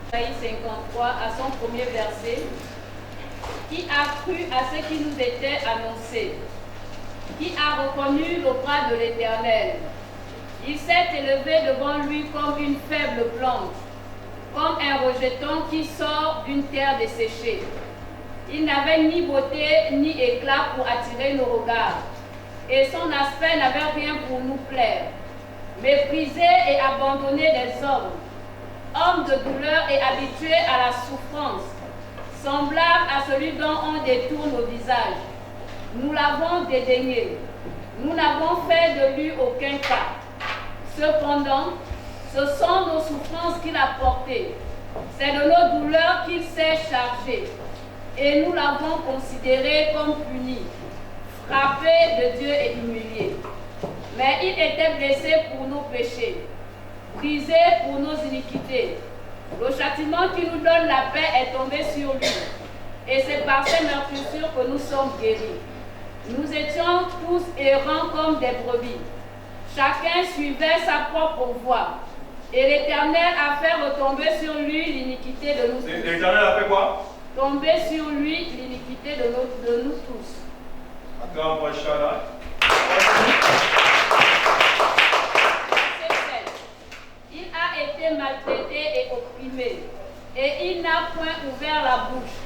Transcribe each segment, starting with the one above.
Isaïe 53 à son premier verset. Qui a cru à ce qui nous était annoncé? Qui a reconnu le bras de l'Éternel? Il s'est élevé devant lui comme une faible plante, comme un rejeton qui sort d'une terre desséchée. Il n'avait ni beauté ni éclat pour attirer nos regards, et son aspect n'avait rien pour nous plaire. Méprisé et abandonné des hommes, homme de douleur et habitué à la souffrance, semblable à celui dont on détourne nos visages. Nous l'avons dédaigné, nous n'avons fait de lui aucun cas. Cependant, ce sont nos souffrances qu'il a portées, c'est de nos douleurs qu'il s'est chargé, et nous l'avons considéré comme puni, frappé de Dieu et humilié. Mais il était blessé pour nos péchés, brisé pour nos iniquités. Le châtiment qui nous donne la paix est tombé sur lui, et c'est par ses meurtrissures que nous sommes guéris. Nous étions tous errants comme des brebis. Chacun suivait sa propre voie, et l'Éternel a fait retomber sur lui l'iniquité de nous tous. L'Éternel a fait quoi? Tomber sur lui l'iniquité de nous tous. Acclame Shada. Il a été maltraité et opprimé, et il n'a point ouvert la bouche,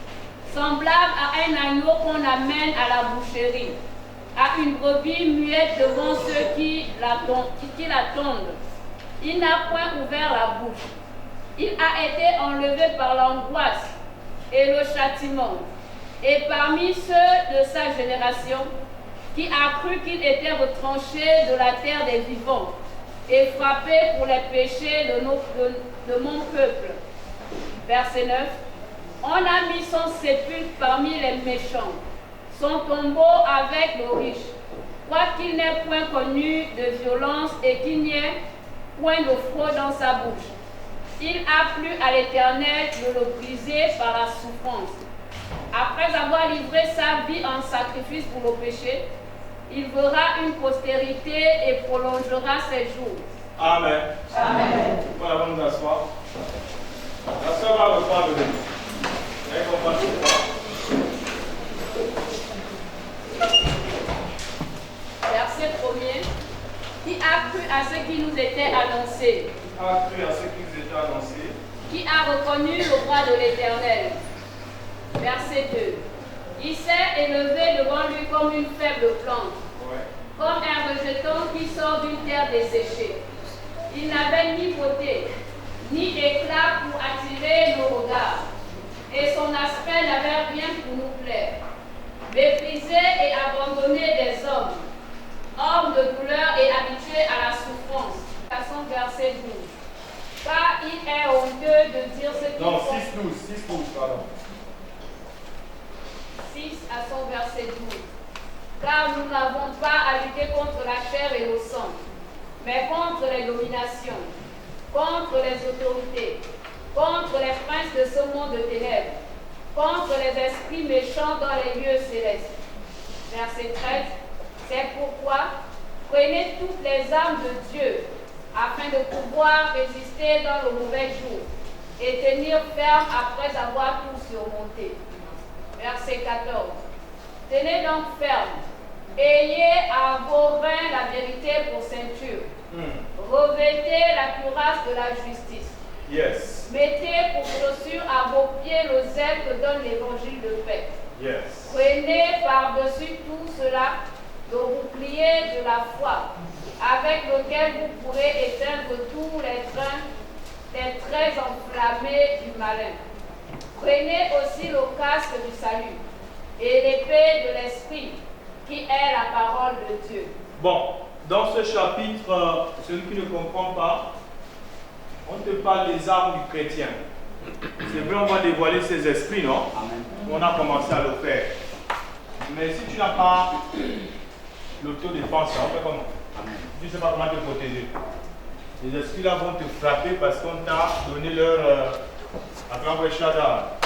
semblable à un agneau qu'on amène à la boucherie, à une brebis muette devant ceux qui l'attendent. Il n'a point ouvert la bouche. Il a été enlevé par l'angoisse et le châtiment. Et parmi ceux de sa génération, qui a cru qu'il était retranché de la terre des vivants et frappé pour les péchés de mon peuple. Verset 9. On a mis son sépulcre parmi les méchants, son tombeau avec le riche, quoiqu'il n'ait point connu de violence et qu'il n'y ait point de fraude dans sa bouche. Il a plu à l'Éternel de le briser par la souffrance. Après avoir livré sa vie en sacrifice pour le péché, il verra une postérité et prolongera ses jours. Amen. Amen. Voilà, nous asseoir. La soeur va reprendre le début. Elle comprend pourquoi. Verset 1er. Qui a cru à ce qui nous était annoncé? Qui a cru à ce qui nous était annoncé? Qui a reconnu le bras de l'Éternel? Verset 2. Il s'est élevé devant lui comme une faible plante, comme un rejeton qui sort d'une terre desséchée. Il n'avait ni beauté, ni éclat pour attirer nos regards, et son aspect n'avait rien pour nous plaire. Méprisé et abandonné des hommes, homme de douleur et habitué à la souffrance. À son verset 12. Car il est honteux de dire ce qu'il Non, faut. 6-12, pardon. 6 à son verset 12. Car nous n'avons pas à lutter contre la chair et le sang, mais contre les dominations, contre les autorités, contre les princes de ce monde de ténèbres, contre les esprits méchants dans les lieux célestes. Verset 13. C'est pourquoi prenez toutes les armes de Dieu, afin de pouvoir résister dans le mauvais jour et tenir ferme après avoir tout surmonté. Verset 14. Tenez donc ferme, ayez à vos reins la vérité pour ceinture, revêtez la cuirasse de la justice. Yes. Mettez pour chaussure à vos pieds le zèle que donne l'évangile de paix. Yes. Prenez par-dessus tout cela le bouclier de la foi, avec lequel vous pourrez éteindre tous les traits enflammés du malin. Prenez aussi le casque du salut et l'épée de l'esprit, qui est la parole de Dieu. Bon, dans ce chapitre, celui qui ne comprend pas, on te parle des armes du chrétien. C'est vrai, on va dévoiler ses esprits, non? Amen. On a commencé à le faire. Mais si tu n'as pas l'autodéfense, on fait comment? Amen. Tu ne sais pas comment te protéger. Les esprits là vont te frapper parce qu'on t'a donné leur acclame Shada.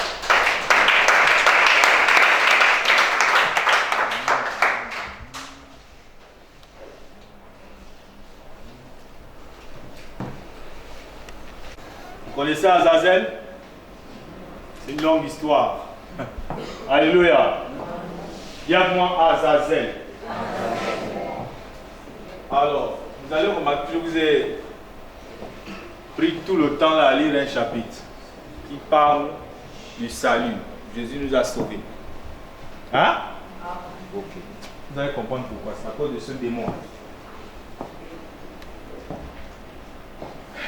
Vous connaissez Azazel? C'est une longue histoire. Alléluia. Dis à moi Azazel. Alors, vous allez remarquer que je vous ai pris tout le temps là à lire un chapitre qui parle du salut. Jésus nous a sauvés. Hein? Ok. Vous allez comprendre pourquoi. C'est à cause de ce démon.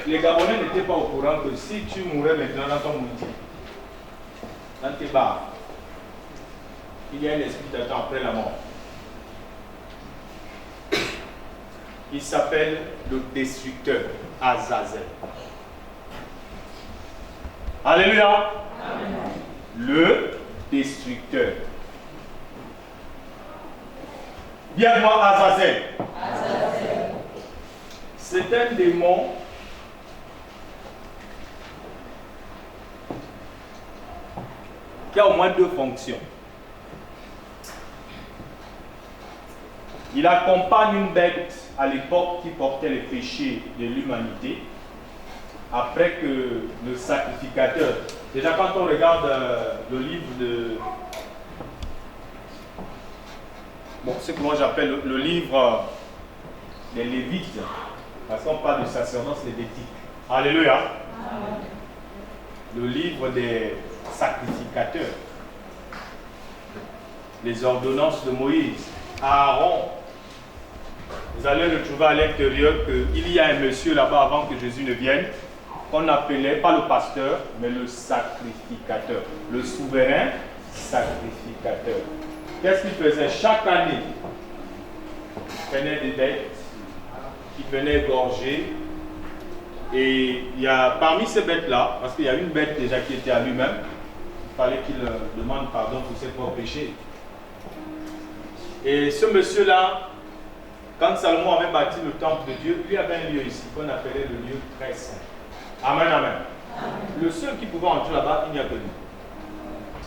Les Gabonais n'étaient pas au courant que si tu mourais maintenant dans ton moutier, dans tes barres, il y a un esprit qui t'attend après la mort. Il s'appelle le destructeur, Azazel. Alléluia. Amen. Le destructeur. Dis à moi Azazel. Azazel. C'est un démon qui a au moins deux fonctions. Il accompagne une bête à l'époque qui portait les péchés de l'humanité, après que le sacrificateur, déjà quand on regarde le livre de, bon, c'est que moi j'appelle le livre des Lévites, parce qu'on parle de sacerdoce lévitique. Alléluia. Amen. Le livre des sacrificateurs, les ordonnances de Moïse, Aaron. Vous allez retrouver à l'intérieur qu'il y a un monsieur là-bas avant que Jésus ne vienne, qu'on appelait pas le pasteur, mais le sacrificateur, le souverain sacrificateur. Qu'est-ce qu'il faisait? Chaque année, il prenait des bêtes, il venait égorger, et il y a parmi ces bêtes-là, parce qu'il y a une bête déjà qui était à lui-même, il fallait qu'il demande pardon pour ses propres péchés. Et ce monsieur-là, quand Salomon avait bâti le temple de Dieu, lui avait un lieu ici qu'on appelait le lieu très saint. Amen, amen. Amen. Le seul qui pouvait entrer là-bas, il n'y a que lui.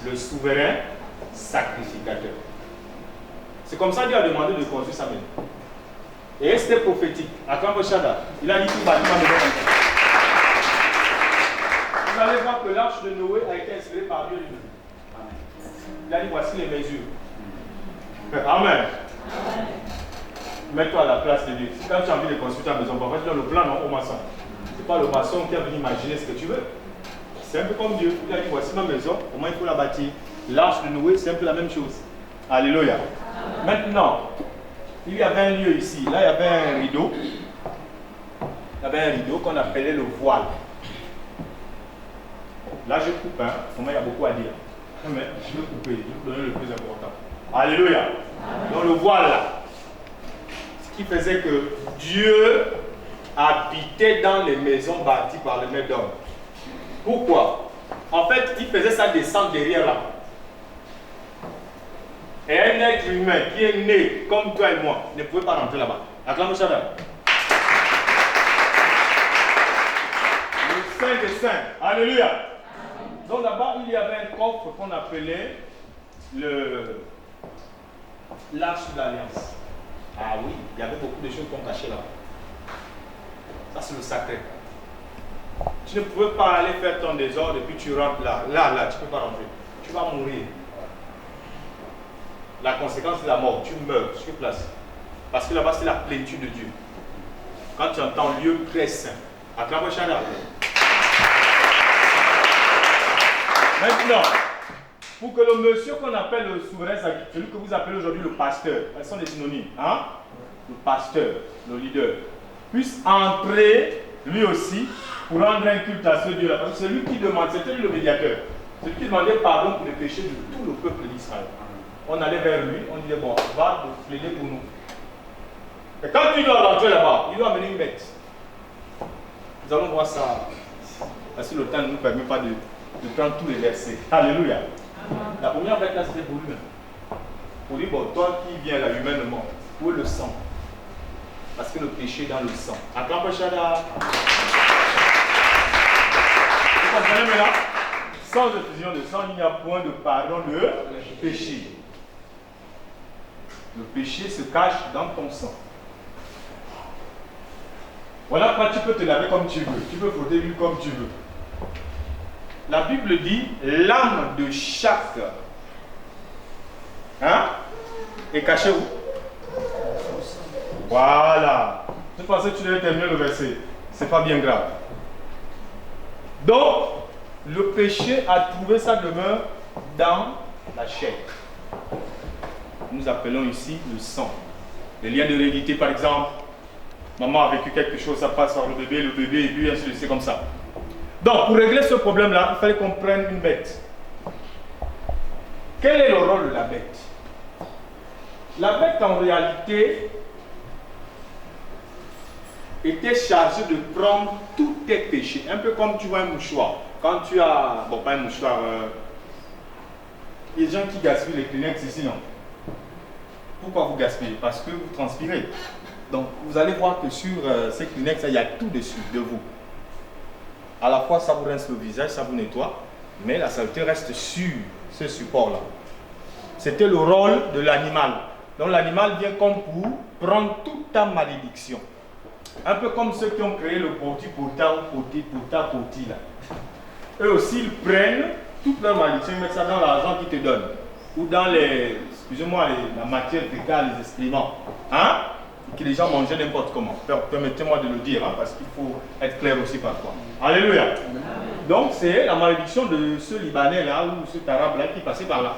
Le souverain sacrificateur. C'est comme ça que Dieu a demandé de construire sa maison. Et c'était prophétique. Akram Shada, il a dit qu'il bâtit ma maison comme ça. Vous allez voir que l'arche de Noé a été inspirée par Dieu lui-même. Il a dit voici les mesures. Amen. Amen. Mets-toi à la place de Dieu. Quand tu as envie de construire ta maison, en fait, le plan, non, au maçon. Ce n'est pas le maçon qui a venu imaginer ce que tu veux. C'est un peu comme Dieu. Il a dit voici ma maison, au moins il faut la bâtir. L'arche de Noé, c'est un peu la même chose. Alléluia. Amen. Maintenant, il y avait un lieu ici. Là, il y avait un rideau. Il y avait un rideau qu'on appelait le voile. Là, je coupe, hein. Pour moi, il y a beaucoup à dire. Mais je vais couper, je vais vous donner le plus important. Alléluia. Amen. Donc, le voile là. Ce qui faisait que Dieu habitait dans les maisons bâties par les mains d'hommes. Pourquoi? En fait, il faisait ça descendre derrière là. Et un être humain qui est né comme toi et moi ne pouvait pas rentrer là-bas. Acclame Shaddai. Le Saint des Saints. Alléluia. Donc là-bas, il y avait un coffre qu'on appelait l'arche de l'Alliance. Ah oui, il y avait beaucoup de choses qu'on cachait là. Ça, c'est le sacré. Tu ne pouvais pas aller faire ton désordre et puis tu rentres là. Là, tu ne peux pas rentrer. Tu vas mourir. La conséquence, c'est la mort. Tu meurs sur place. Parce que là-bas, c'est la plénitude de Dieu. Quand tu entends lieu très saint, acclame Shaddai. Maintenant, pour que le monsieur qu'on appelle le souverain, celui que vous appelez aujourd'hui le pasteur, ce sont des synonymes, hein? Le pasteur, le leader, puisse entrer lui aussi pour rendre un culte à ce Dieu-là. Parce que c'est lui qui demande, c'était lui le médiateur. C'est lui qui demandait pardon pour les péchés de tout le peuple d'Israël. On allait vers lui, on disait bon, va plaider pour nous. Et quand il doit rentrer là-bas, il doit amener une bête. Nous allons voir ça. Parce que le temps ne nous permet pas de prendre tous les versets. Alléluia. La première bête là, c'était pour lui-même. Pour lui, bon, toi qui viens là humainement, où est le sang? Parce que le péché est dans le sang. Acclame Shaddai. Vous comprenez maintenant? Sans effusion de sang, il n'y a point de pardon de péché. Le péché se cache dans ton sang. Voilà pourquoi tu peux te laver comme tu veux. Tu peux frotter l'huile comme tu veux. la Bible dit l'âme de chaque est cachée où? Voilà. Je pensais que tu devais terminer le verset. C'est pas bien grave. Donc, le péché a trouvé sa demeure dans la chair. Nous appelons ici le sang. Les liens d'hérédité, par exemple. Maman a vécu quelque chose, ça passe par le bébé, et puis ainsi de suite, comme ça. Donc, pour régler ce problème-là, il fallait qu'on prenne une bête. Quel est le rôle de la bête? La bête, en réalité, était chargée de prendre tous tes péchés. Un peu comme tu vois un mouchoir. Quand tu as... Bon, pas un mouchoir. Il y a des gens qui gaspillent les Kleenex ici, non? Pourquoi vous gaspillez? Parce que vous transpirez. Donc, vous allez voir que sur ces Kleenex, il y a tout dessus de vous. À la fois, ça vous rince le visage, ça vous nettoie, mais la saleté reste sur ce support-là. C'était le rôle de l'animal. Donc, l'animal vient comme pour prendre toute ta malédiction. Un peu comme ceux qui ont créé le poti-pota ou poti-pota-poti là. Eux aussi, ils prennent toute leur malédiction, ils mettent ça dans l'argent qu'ils te donnent. Ou dans les, excusez-moi, la matière fécale, les excréments. Hein? Que les gens mangeaient n'importe comment. Permettez-moi de le dire, hein, parce qu'il faut être clair aussi parfois. Alléluia. Amen. Donc c'est la malédiction de ce Libanais là, ou cet Arabe là qui passait par là.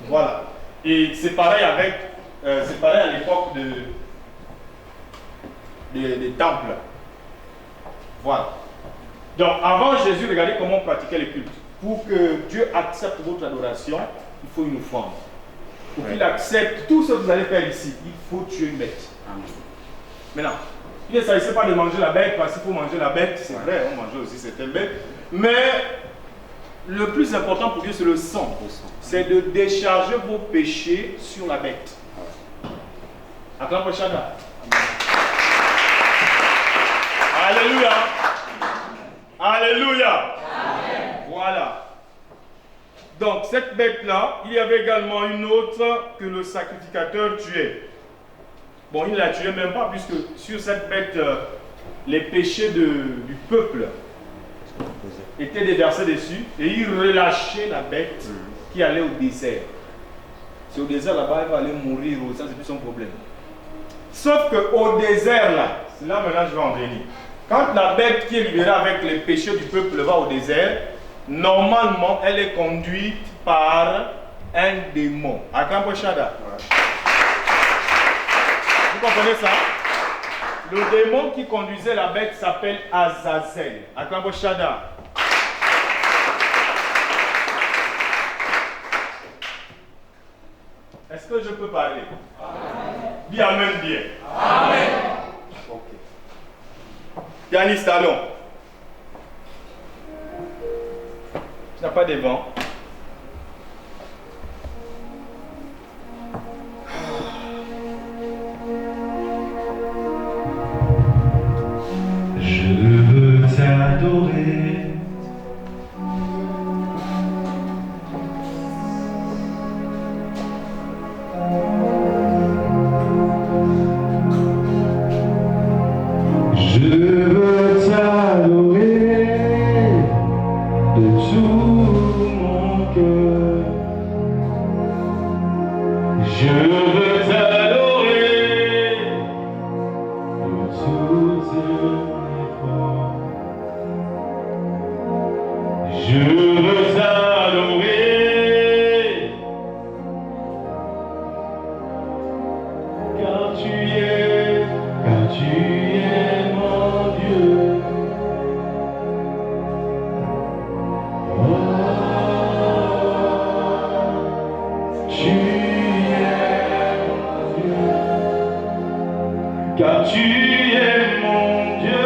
Voilà. Et c'est pareil avec, c'est pareil à l'époque des temples. Voilà. Donc avant Jésus, regardez comment on pratiquait les cultes. Pour que Dieu accepte votre adoration, il faut une offrande. Pour qu'il accepte tout ce que vous allez faire ici, il faut tuer une bête. Amen. Maintenant, il ne s'agissait pas de manger la bête, parce qu'il faut manger la bête, c'est vrai, on mangeait aussi certaines bêtes. Mais le plus important pour Dieu, c'est le sang. C'est de décharger vos péchés sur la bête. Acclame pour Shada. Alléluia. Alléluia. Amen. Voilà. Donc, cette bête-là, il y avait également une autre que le sacrificateur tuait. Bon, il ne la tuait même pas, puisque sur cette bête, les péchés du peuple étaient déversés dessus, et il relâchait la bête qui allait au désert. C'est au désert là-bas, elle va aller mourir, ça c'est plus son problème. Sauf qu'au désert là, c'est là maintenant je vais en venir. Quand la bête qui est libérée avec les péchés du peuple va au désert, normalement, elle est conduite par un démon. Acclame Shada. Vous comprenez ça? Le démon qui conduisait la bête s'appelle Azazel. Acclame Shada. Est-ce que je peux parler? Amen. Dis Amen bien. Amen. Ok. Pianiste, allons. Il n'y a pas de vent. Je veux t'adorer. Je veux t'adorer de tout mon cœur. Je veux t'adorer de toutes mes forces. Je veux t'adorer car tu es mon Dieu. Oh, tu es mon Dieu, car tu es mon Dieu.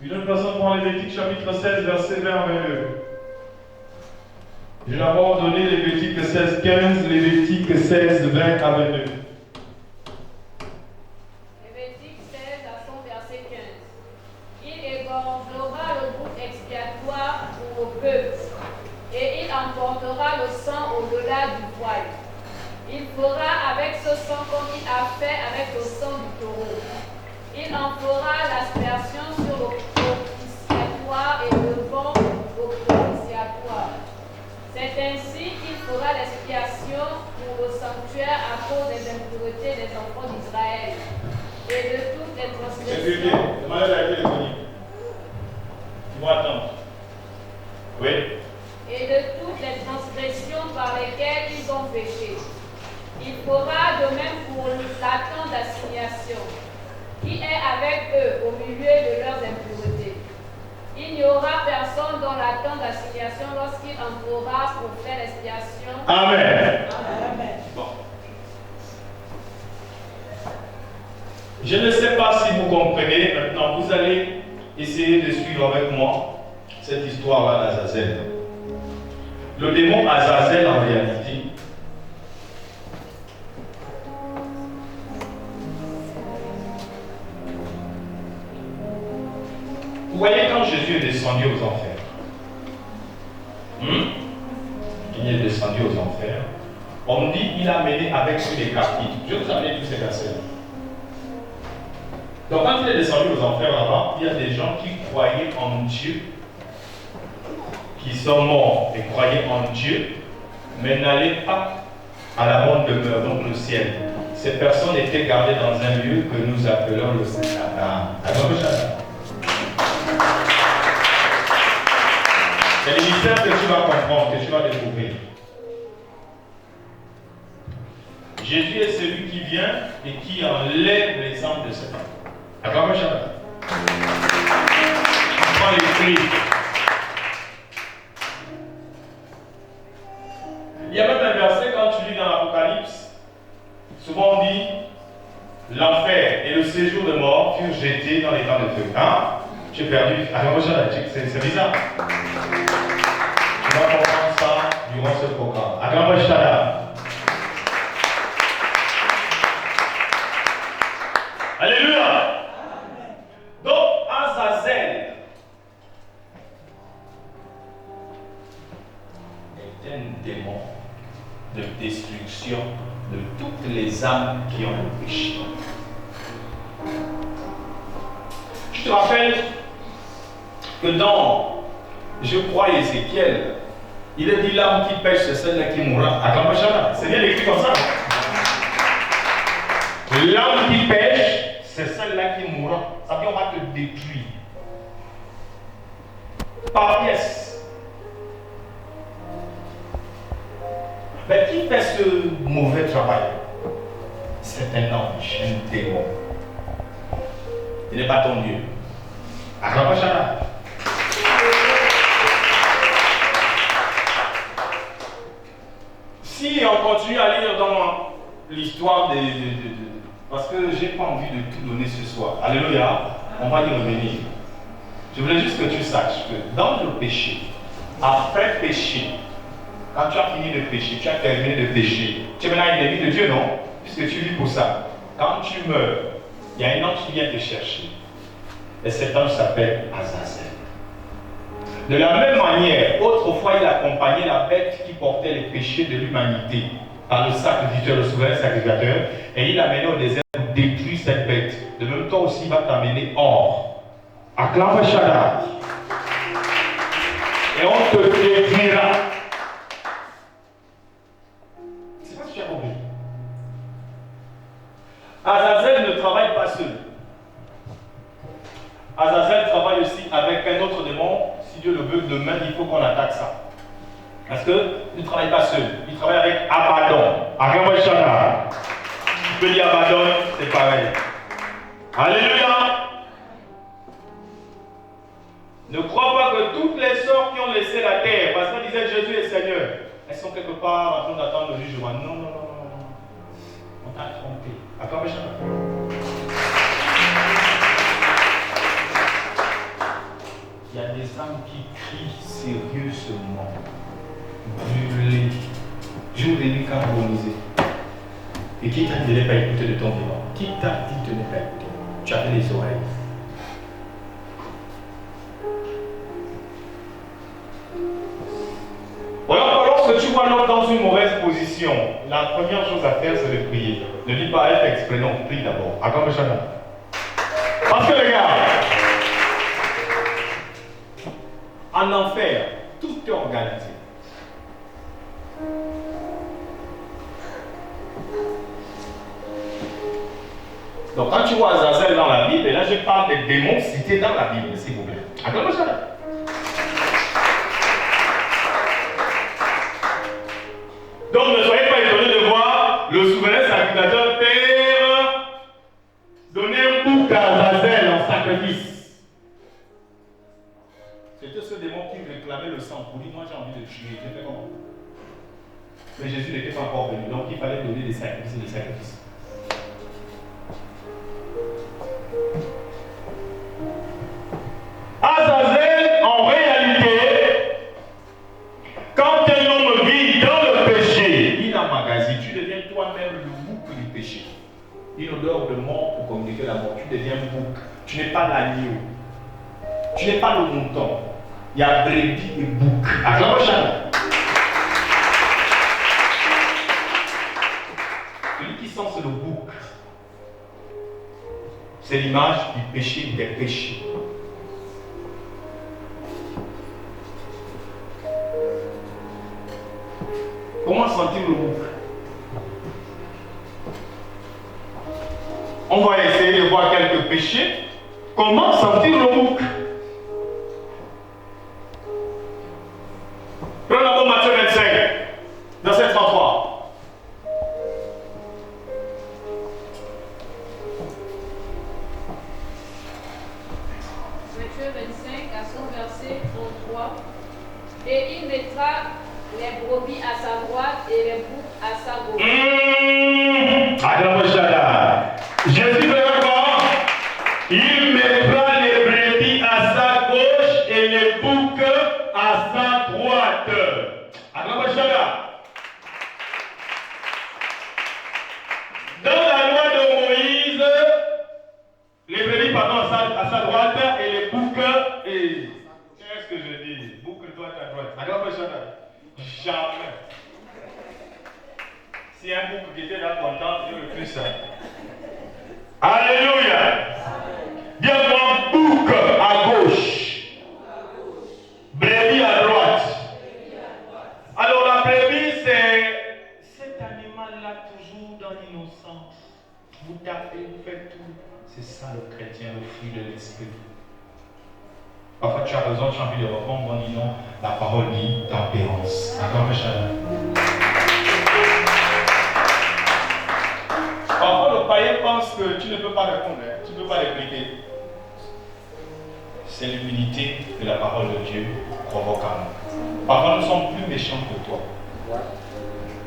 Une autre personne prend Lévitique chapitre 16, verset 20 à 22. Je vais d'abord donner Lévitique 16, 15, Lévitique 16, 20 à 22. Lévitique 16 à son verset 15. Il égorgera le bouc expiatoire pour le peuple, et il emportera le sang au-delà du voile. Il fera avec ce sang comme il a fait avec le sang du taureau. Il en fera l'aspersion sur le propitiatoire et devant le propitiatoire. C'est ainsi qu'il fera l'expiation pour le sanctuaire à cause des impuretés des enfants d'Israël et de toutes les transgressions. Demandez la téléphonie. Ils vont attendre. Oui. Et de toutes les transgressions par lesquelles ils ont péché. Il fera de même pour la tente d'assignation, qui est avec eux au milieu de leurs impuretés. Il n'y aura personne dans la tente d'assignation lorsqu'il entrera pour faire l'expiation. Amen. Amen. Bon. Je ne sais pas si vous comprenez. Maintenant, vous allez essayer de suivre avec moi cette histoire d'Azazel. Le démon Azazel, en réalité, vous voyez, quand Jésus est descendu aux enfers, il est descendu aux enfers, on dit qu'il a mené avec lui les captifs. Je vais vous amener tous ces versets. Donc quand il est descendu aux enfers là-bas, il y a des gens qui croyaient en Dieu, qui sont morts et croyaient en Dieu, mais n'allaient pas à la bonne demeure, donc le ciel. Ces personnes étaient gardées dans un lieu que nous appelons le Satan. C'est le mystère que tu vas comprendre, que tu vas découvrir. Jésus est celui qui vient et qui enlève les âmes de Satan. Acclamez Shabbat. Tu prends l'esprit. Il y a même un verset quand tu lis dans l'Apocalypse, souvent on dit l'enfer et le séjour de mort furent jetés dans les temps de feu. Hein? J'ai perdu. Acclamez Shabbat. C'est bizarre. Tu vas comprendre ça durant ce programme. Acclamez Shabbat. Alléluia. Donc, Azazel est un démon de destruction de toutes les âmes qui ont le péché. Je te rappelle que dans, je crois, Ézéchiel, il a dit l'âme qui pêche, c'est celle-là qui mourra. Attends, c'est bien écrit comme ça. L'âme qui pêche, c'est celle-là qui mourra. Ça veut dire qu'on va te détruire. Par pièce. Mais qui fait ce mauvais travail? C'est un ange, un démon. Il n'est pas ton Dieu. Acclamation. Si on continue à lire dans l'histoire parce que je n'ai pas envie de tout donner ce soir. Alléluia. On va y revenir. Je voulais juste que tu saches que dans le péché, après péché, quand tu as fini de pécher, tu as terminé de pécher, tu es maintenant un ennemi de Dieu, non? Puisque tu vis pour ça. Quand tu meurs, il y a un ange qui vient te chercher. Et cet ange s'appelle Azazel. De la même manière, autrefois il accompagnait la bête qui portait les péchés de l'humanité par le sacrificateur, le souverain sacrificateur, et il l'amenait au désert pour détruire cette bête. De même temps aussi, il va t'amener hors. Acclame Shaddai. Et on te détruira. C'est pas ce que tu as compris. Azazel ne travaille pas seul. Azazel travaille aussi avec un autre démon. Si Dieu le veut, demain, il faut qu'on attaque ça. Parce qu'il ne travaille pas seul. Il travaille avec Abaddon. Acclame Shaddai. Tu peux dire Abaddon, c'est pareil. Alléluia. Ne crois pas que toutes les sœurs qui ont laissé la terre, parce qu'on disait Jésus est Seigneur, elles sont quelque part en train d'attendre le jugement. Non, non, non, non, non. On t'a trompé. Acclame Shaddai. prie sérieusement, brûlé, jour et nuit carbonisé. Et qui t'a dit de ne pas écouter de ton vivant? Qui t'a dit de ne pas écouter? Tu avais les oreilles. Alors, lorsque tu vois l'autre dans une mauvaise position, la première chose à faire, c'est de prier. Ne dis pas être exprès, non, prie d'abord. Parce que les gars, en enfer, tout est organisé. Donc quand tu vois Azazel dans la Bible, et là je parle des démons cités dans la Bible, s'il vous plaît. Acclamez ça. Donc ne soyez pas étonnés de voir le souverain sacrificateur Père donner un bouc à Azazel en sacrifice. C'était ce démon qui réclamait le sang pour dire moi j'ai envie de tuer. J'ai fait comment? Mais Jésus n'était pas encore venu, donc il fallait donner des sacrifices et des sacrifices. Azazel, en réalité, quand un homme vit dans le péché, il emmagasine, tu deviens toi-même le bouc du péché. Une odeur de mort pour communiquer la mort, tu deviens bouc. Tu n'es pas l'agneau, tu n'es pas le mouton. Il y a brebis et bouc. Celui qui sent, c'est le bouc. C'est l'image du péché, des péchés. Comment sentir le bouc? On va essayer de voir quelques péchés. Comment sentir le bouc? Prenons d'abord Matthieu 25, verset 33. Matthieu 25, à son verset 33. Et il mettra les brebis à sa droite et les boucs à sa gauche. Jésus fera quoi? Il mettra les brebis à sa gauche et les boucs à sa droite. Dans la loi de Moïse, les brebis à sa droite et les boucs et... Qu'est-ce que je dis? Bouc droite à droite. Jamais. Si un bouc qui était là content, il ne plus ça. Alléluia. Dis-moi bouc à gauche, brebis à droite. Alors la brebis, c'est cet animal-là toujours dans l'innocence. Vous tapez, vous faites tout. C'est ça le chrétien, le fruit de l'esprit. Parfois tu as raison, tu as envie de répondre en disant la parole dit tempérance. Parfois le païen pense que tu ne peux pas répondre, tu ne peux pas répliquer. C'est l'humilité de la parole de Dieu provoque en nous. Parfois nous sommes plus méchants que toi.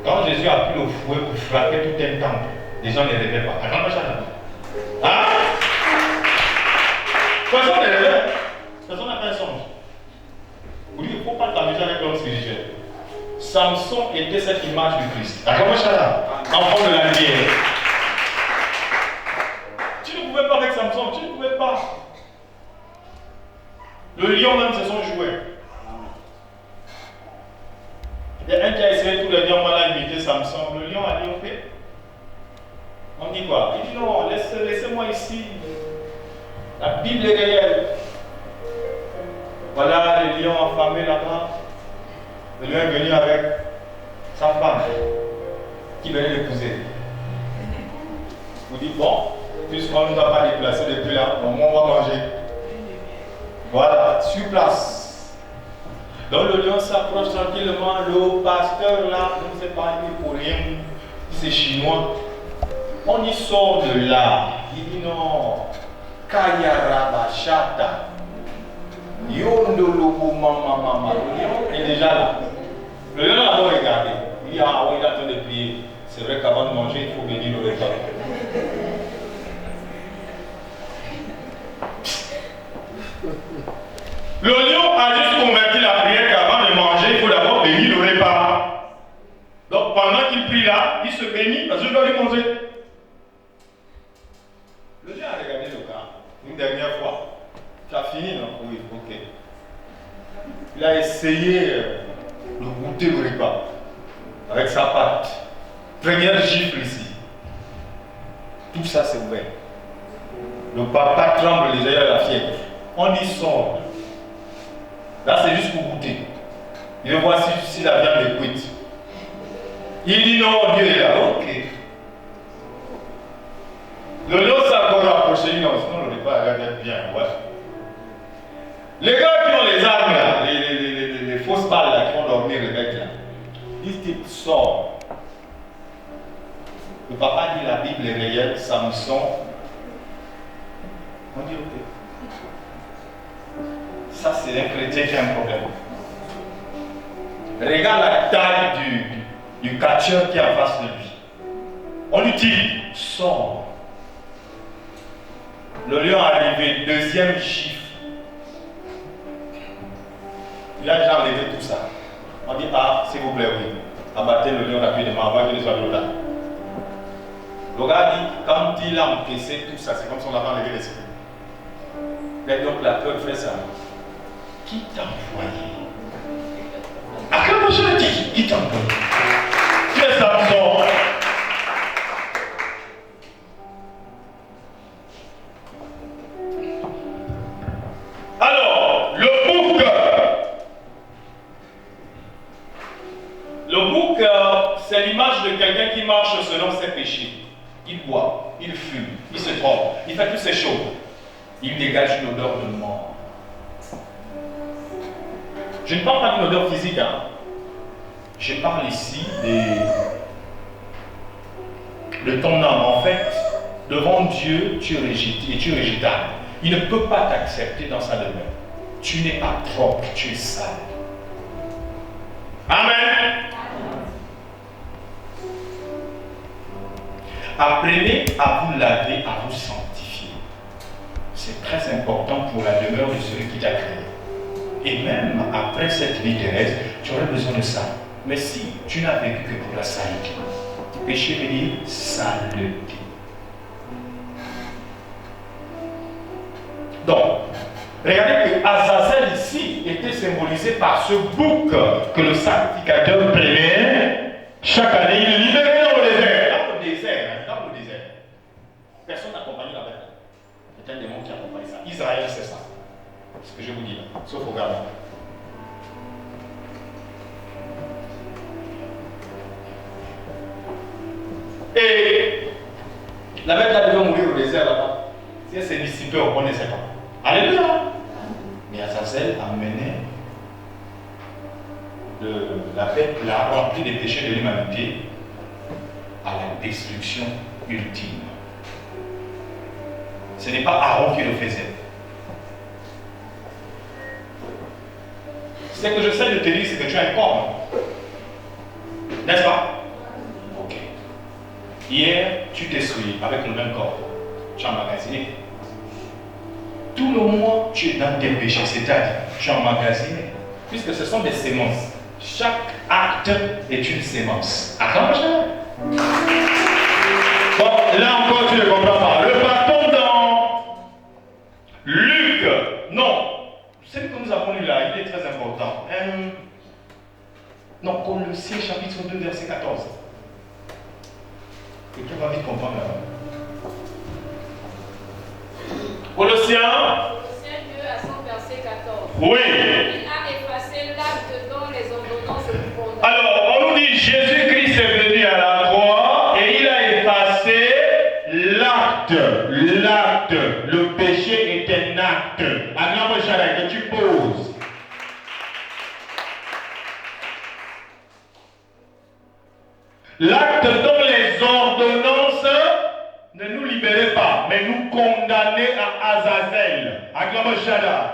Quand Jésus a pris le fouet pour frapper tout un temple, les gens ne rêvaient pas. Hein? Personne ne rêvait. Personne n'a fait un songe. Vous dites, il ne faut pas t'amuser avec l'homme spirituel. Samson était cette image du Christ. Enfant de la lumière. Tu ne pouvais pas avec Samson, tu ne pouvais pas. Le lion même, c'est son jouet. Il y a un qui a essayé tous les lions, mal à imiter Samson. Le lion a dit, ok. On dit quoi? Il dit non, laissez-moi ici. La Bible est réelle. Voilà le lion affamé là-bas. Le lion est venu avec sa femme qui venait l'épouser. Vous dites, bon, puisqu'on ne nous a pas déplacé depuis là, on va manger. Voilà, sur place. Donc le lion s'approche tranquillement. Le pasteur là, ne sait pas, il pour rien. C'est chinois. On y sort de là. Il dit non. Kayarabashata. Yondolobo mama. Le lion est déjà là. Le lion a regardé. Il dit ah oui, il est en train de prier. C'est vrai qu'avant de manger, il faut bénir le repas. Le lion a juste converti d'abord bénir le repas. Donc pendant qu'il prie là, il se bénit parce que je dois lui manger. Le Dieu a regardé le cas une dernière fois. Tu as fini, non? Oui, ok. Il a essayé de goûter le repas avec sa patte. Première gifle ici. Tout ça c'est ouvert. Le papa tremble déjà, il a la fièvre. On y sort. Là c'est juste pour goûter. Il veut voir si la viande est cuite. Il dit non, Dieu est là. Ok. Le lion s'est encore rapproché, non, sinon le repas allait être bien. Ouais. Les gars qui ont les armes là, les fausses balles là, qui vont dormir le mec là, ils disent sort. Le papa dit la Bible est réelle, Samson. On dit ok. Ça c'est un chrétien qui a un problème. Regarde la taille du catcheur qui est en face de lui. On lui dit sort. Le lion est arrivé, deuxième gifle. Il a déjà enlevé tout ça. On dit, ah, s'il vous plaît, oui. Abattez le lion rapidement avant qu'il ne soit trop tard. Le gars dit, quand il a encaissé tout ça, c'est comme si on avait enlevé l'esprit. Mais donc la peur fait ça. Qui t'a envoyé? À quel moment je dis qui t'a envoyé? Tu es Samson. Alors, le bouc, c'est l'image de quelqu'un qui marche selon ses péchés. Il boit, il fume, il se trompe, il fait toutes ces choses. Il dégage une odeur de mort. Je ne parle pas d'une odeur physique, hein. Je parle ici de ton âme. En fait, devant Dieu, tu es rejeté et tu es rejetable. Il ne peut pas t'accepter dans sa demeure. Tu n'es pas propre, tu es sale. Amen. Apprenez à vous laver, à vous sanctifier. C'est très important pour la demeure de celui qui t'a créé. Et même après cette vie terrestre, tu aurais besoin de ça. Mais si tu n'as vécu que pour la saleté, péché veut dire saleté. Donc, regardez que Azazel ici était symbolisé par ce bouc que le sacrificateur prenait. Chaque année, il le libérait dans le désert. Dans le désert. Personne n'accompagnait la bête. C'est un démon qui accompagne ça. Israël, c'est ça. C'est ce que je vous dis là. Sauf au Gabon. Et la bête là devait mourir au désert là-bas. Si elle s'est dissipée, on ne sait pas. Alléluia. Mais Azazel amenait la bête là remplie des péchés de l'humanité à la destruction ultime. Ce n'est pas Aaron qui le faisait. Ce que j'essaie de te dire, c'est que tu as un corps. N'est-ce pas? Ok. Hier, tu t'es souillé avec le même corps. Tu as emmagasiné. Tout le mois, tu es dans tes péchés, c'est-à-dire tu as emmagasiné. Puisque ce sont des sémences. Chaque acte est une sémence. Arrange. Bon, là encore, tu ne comprends pas. Le bâton dans Luc, non. Ce que nous avons lu là, il est très important. Non, Colossiens chapitre 2, verset 14. Quelqu'un va vite comprendre là. Colossiens 2 à 100, verset 14. Oui. Il a effacé l'acte dont les ordonnances vous condamnent. Alors, on nous dit Jésus-Christ est venu à la croix et il a effacé l'acte. Le péché est un acte. Acclame Shaddai que tu poses. L'acte dont les ordonnances ne nous libéraient pas, mais nous condamnaient à Azazel. Acclame Shaddai.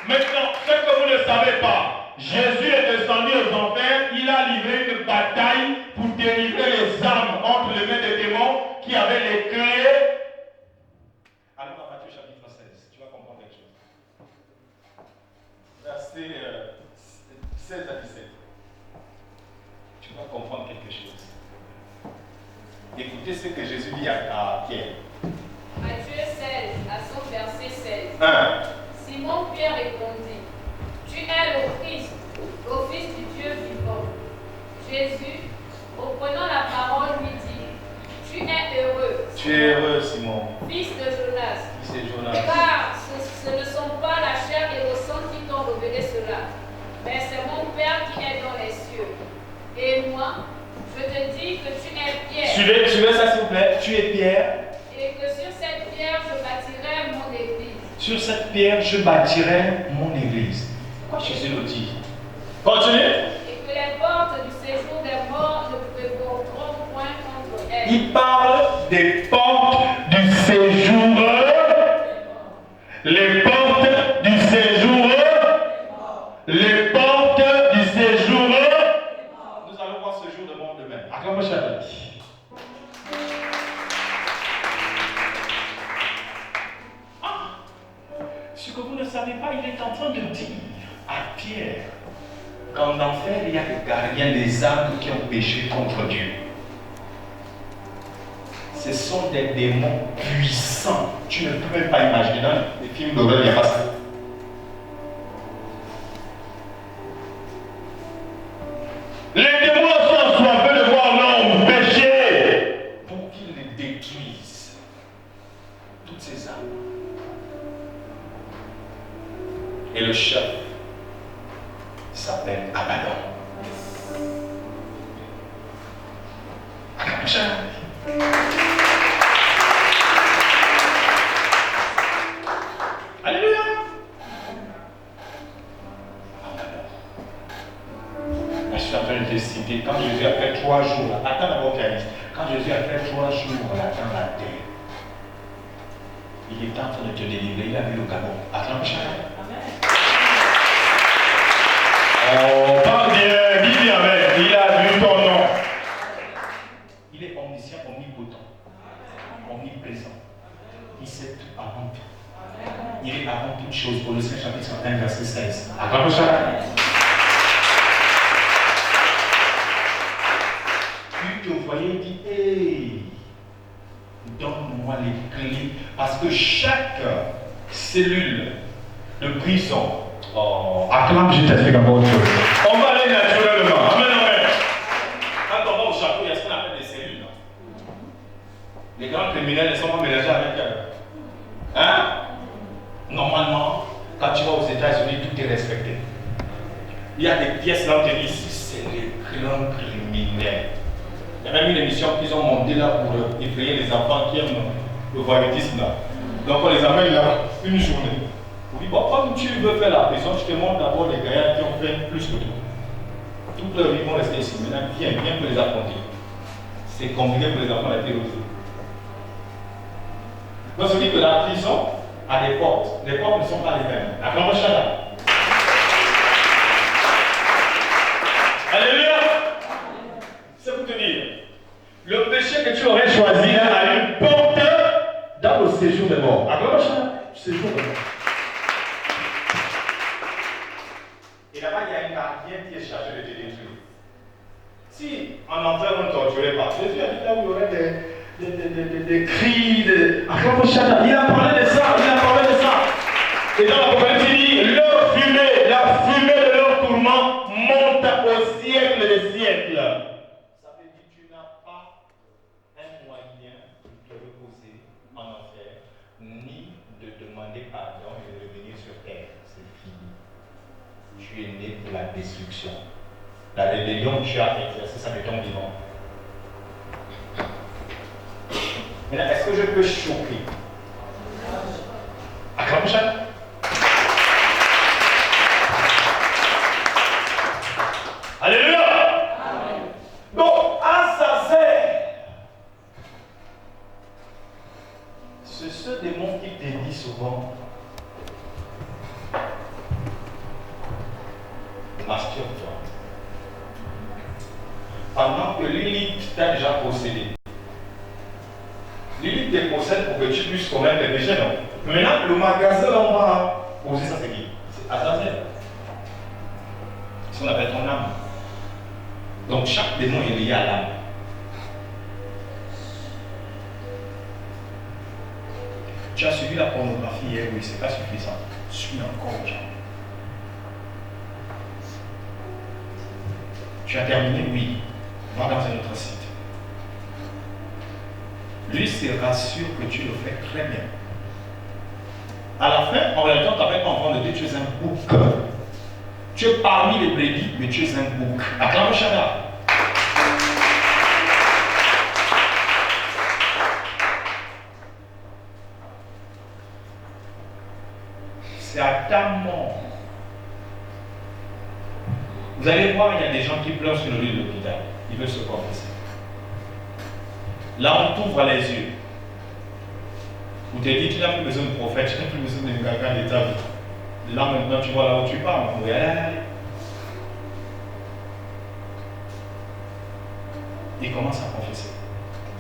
Maintenant, ce que vous ne savez pas, Jésus est descendu aux enfers, il a livré une bataille pour délivrer les âmes entre les mains des démons qui avaient les clés. Alors, Matthieu chapitre 16, tu vas comprendre quelque chose. dit à Pierre? Matthieu 16, à son verset 16. 1. Simon Pierre répondit, tu es le Christ, le Fils du Dieu vivant. Jésus, reprenant la parole, lui dit, tu es heureux. Tu es heureux, Simon, Fils de Jonas. fils de Jonas. Car ce ne sont pas la chair et le sang qui t'ont révélé cela, mais c'est mon Père qui est dans les cieux. Et moi, je te dis que tu es Pierre. Suivez ça s'il vous plaît. Tu es Pierre. Et que sur cette pierre, je bâtirai mon église. Sur cette pierre, je bâtirai mon église. Pourquoi Jésus le dit? Continue. Et que les portes du séjour des morts ne prévaudront point contre elle. Il parle des portes du séjour. Les portes du séjour. Les portes du séjour. Nous allons voir ce jour de mort demain. Acclamons chacun. Ce que vous ne savez pas, il est en train de dire à Pierre qu'en enfer, il y a des gardiens des âmes qui ont péché contre Dieu. Ce sont des démons puissants. Tu ne peux même pas imaginer. Dans les films d'horreur, il n'y a pas ça. Les démons sont soifs de voir l'homme pécher pour qu'ils les détruisent. Toutes ces âmes. Et le chef s'appelle Abaddon. Alléluia. Je suis en train de te citer, quand Jésus a fait 3 jours, attends d'abord pianiste, quand Jésus a fait 3 jours dans la terre, il était en train de te délivrer, il a vu le Gabon. Attends, chacun. Oh, parle bien, dis bien avec, il a vu ton nom. Il est omniscient, omnipotent, omniprésent. Il sait tout avant tout. Il est avant toute chose. Colossiens chapitre 1, verset 16. Acclamons chacun. Puis te voyez, il dit, hey, donne-moi les clés. Parce que chaque cellule de prison, acclame, je t'explique encore autre chose. On va aller naturellement. Amen, amen. Quand on va au château, il y a ce qu'on appelle des cellules. Les grands criminels ne sont pas mélangés avec eux. Hein? Normalement, quand tu vas aux États-Unis, tout est respecté. Il y a des pièces là où tu dis, ici, c'est les grands criminels. Il y a même une émission qu'ils ont montée là pour effrayer les enfants qui aiment le voyeurisme là. Donc on les amène là une journée. On dit, bon, comme tu veux faire la prison, je te montre d'abord les gaillards qui ont fait plus que toi. Toute leur vie vont rester ici. Maintenant, viens pour les affronter. C'est compliqué pour les enfants à terroriser. Donc, je dis que la prison a des portes. Les portes ne sont pas les mêmes. Acclamons chacun. Alléluia. C'est pour te dire, le péché que tu aurais choisi là, a une porte dans le séjour des morts. Acclamons chacun. Séjour des morts. Et là-bas, il y a un gardien qui est chargé de te détruire. Si en enfer on ne torturait pas, Jésus a dit là où il y aurait des cris, il a parlé de ça, Et dans l'Apocalypse, il dit, leur fumée, la fumée de leur tourment monte au siècle des siècles. Ça veut dire que tu n'as pas un moyen de te reposer en enfer, ni de demander pardon et de revenir sur terre. C'est fini. Tu es né pour la destruction. La rébellion, tu as exercé ça de ton vivant. Maintenant, est-ce que je peux choquer? Acclamons chacun. Alléluia. Amen. Donc, Azazel, c'est ce démon qui te dit souvent, masturbe-toi. Pendant que Lilith t'a déjà possédé. Lilith te possède pour que tu puisses commettre des péchés, non? Maintenant, le magasin, là, on va poser ça, c'est qui? C'est Azazel. C'est ce qu'on appelle ton âme. Donc, chaque démon est lié à l'âme. Tu as suivi la pornographie hier, oui, c'est pas suffisant. Suis encore les gens. Tu as terminé, oui. Va dans un autre site. Lui se rassure que tu le fais très bien. À la fin, en réalité, tu n'avais pas en train de dire tu es un bouc. Tu es parmi les brebis, mais tu es un bouc. Acclame Shada. C'est à ta mort. Vous allez voir, il y a des gens qui pleurent sur le lit de l'hôpital. Ils veulent se confesser. Là, on t'ouvre les yeux. On te dit, tu n'as plus besoin de prophète, tu n'as plus besoin de quelqu'un de ta vie. Là, maintenant, tu vois là où tu pars. On va y aller. Il commence à confesser.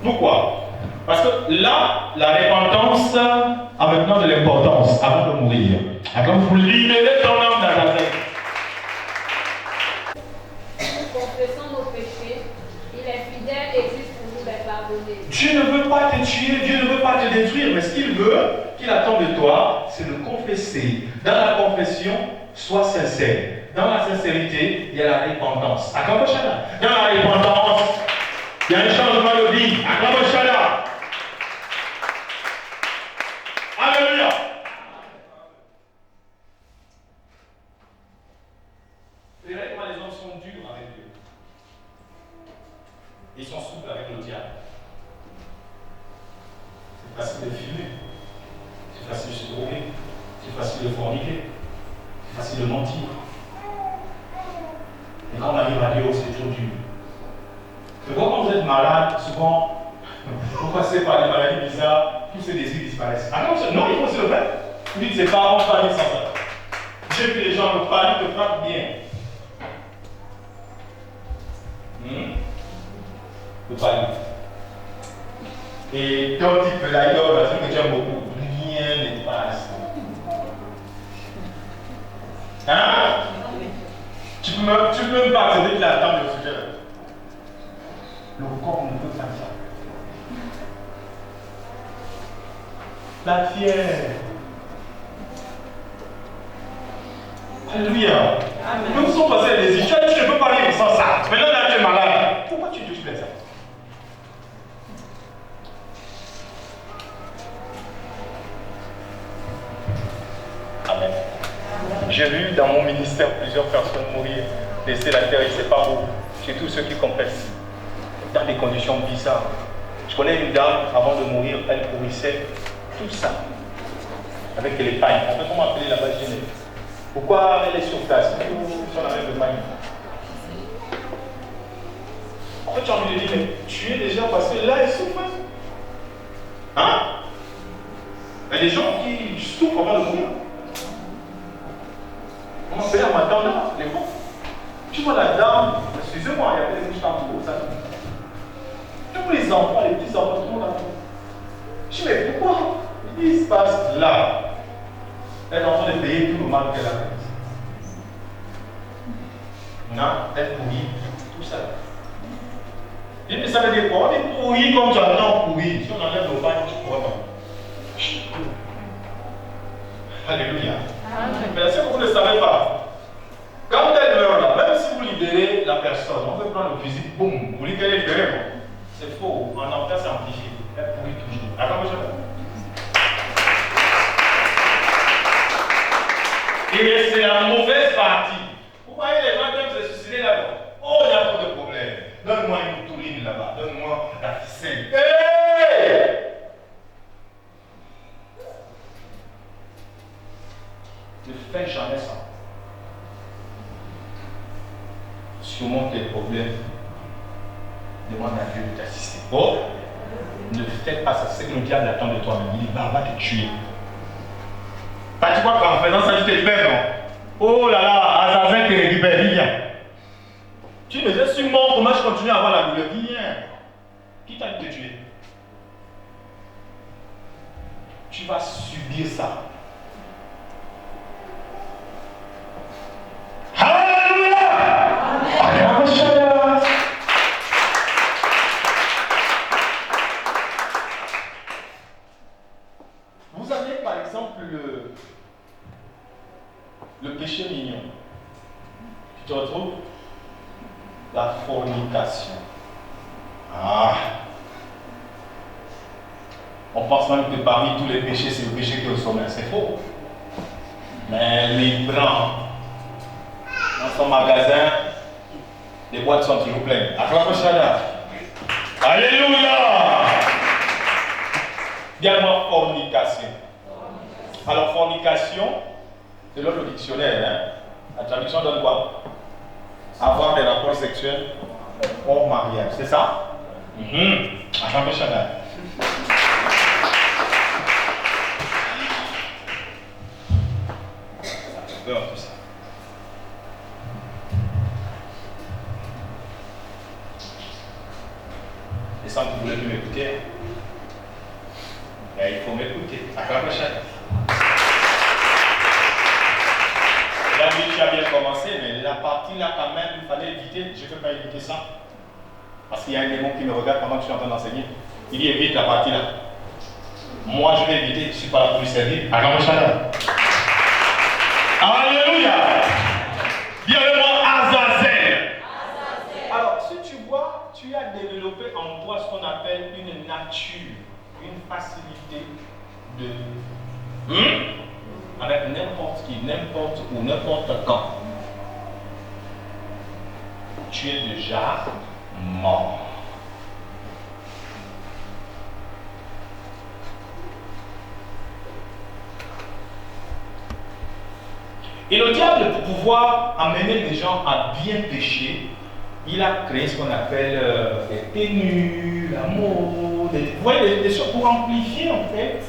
Pourquoi? Parce que là, la repentance a maintenant de l'importance avant de mourir. Avant de vous libérer ton âme d'Azazel. Nous confessons nos péchés. Il est fidèle et juste pour nous les pardonner. Dieu ne veut pas te tuer, Dieu ne veut pas te détruire, mais ce qu'il veut, qu'il attend de toi, c'est de confesser. Dans la confession, sois sincère. Dans la sincérité, il y a la repentance. Dans la repentance, il y a un changement de vie. Alléluia. Vous verrez comment les hommes sont durs avec Dieu. Ils sont souples avec le diable. C'est facile de filmer. C'est facile de se droguer. C'est facile de forniquer. C'est facile de mentir. Et quand on arrive à Dieu, c'est toujours dur. Mais quand vous êtes malade, souvent, vous passez par des maladies bizarres, tous ces désirs disparaissent. Ah non, il faut se le faire. Vous dites, c'est pas on parle sans ça. J'ai vu les gens me parler, te frappent bien. Le palier. Et ton type là, il a que tu aimes beaucoup. Rien n'est pas assez. Hein? Tu peux même pas accéder de la table de sujet. Le corps ne peut pas ça. La fière. Alléluia. Nous nous sommes passés les yeux. Tu ne peux pas vivre sans ça. Maintenant là, tu es malade. Pourquoi tu touches ça? Amen. J'ai vu dans mon ministère plusieurs personnes mourir, laisser la terre, et c'est pas beau. Chez tous ceux qui confessent, dans des conditions bizarres. Je connais une dame, avant de mourir, elle pourrissait tout ça, avec les pailles. En fait, comment appeler la vaginée? Pourquoi elle est sur place? Si on avait de paille. En fait, j'ai envie de dire, mais tu es déjà parce que là, elle souffre. Hein? Il y a des gens qui souffrent avant de mourir. On m'appelait à ma dame là, les bons. Tu vois la dame, excusez-moi, il y avait des mouches partout, ça. Tous les enfants, les petits enfants, tout le monde a fait. Je dis, mais pourquoi? Il se passe là. Elle est en train de payer tout le mal qu'elle a fait. Maintenant, elle pourrit tout ça. Je dis, mais ça veut dire quoi? On est pourri comme tu entends pourri. Si on enlève le pain, tu ne pourras pas. Alléluia. Mais c'est que vous ne savez pas. Quand elle meurt là, même si vous libérez la personne, on peut prendre le fusil, boum, vous dites qu'elle est libérée. C'est faux. En enfer, c'est amplifié. Elle pourrit toujours. Attends, je et c'est la mauvaise partie. Vous voyez les gens qui aiment se suicider là-bas. Oh, il y a trop de problèmes. Donne-moi une tourine là-bas. Donne-moi la ficelle. Hey! Ne fais jamais ça. Surmonte tes problèmes. Demande à Dieu de t'assister. Oh, ne fais pas ça. C'est que le diable attend de toi-même. Il dit, bah, va te tuer. Bah, tu crois qu'en faisant ça, tu te libères, non? Oh là là, Azazel te récupère, viens. Tu me dis, sur mon comment je continue à avoir la douleur, viens. Qui t'a dit de te tuer? Tu vas subir ça. Alléluia! Alléluia! Vous le péché mignon, tu te retrouves la fornication. Ah! On pense même que parmi tous les péchés, c'est le péché qui est au sommet. C'est faux. Mais les blancs, dans son magasin, les boîtes sont toujours pleines. Alléluia! Également fornication. Alors fornication, c'est l'autre dictionnaire. Hein? La traduction donne quoi? Avoir des rapports sexuels hors mariage. C'est ça? Attends, Chanel. Ça fait peur tout ça. Et sans que vous voulez plus m'écouter, il faut m'écouter. Attends, Chanel. Là, oui, tu as bien commencé, mais la partie là, quand même, il fallait éviter. Je ne peux pas éviter ça. Parce qu'il y a un démon qui me regarde pendant que je suis en train d'enseigner. Il dit évite la partie là. Moi, je vais éviter, je ne suis pas là pour lui servir. Alléluia! Dis-le-moi, Azazel. Alors, si tu vois, tu as développé en toi ce qu'on appelle une nature, une facilité de. Avec n'importe qui, n'importe où, n'importe quand. Tu es déjà mort. Et le diable, pour pouvoir amener les gens à bien pécher, il a créé ce qu'on appelle les ténues, l'amour, vous voyez, des choses pour amplifier en fait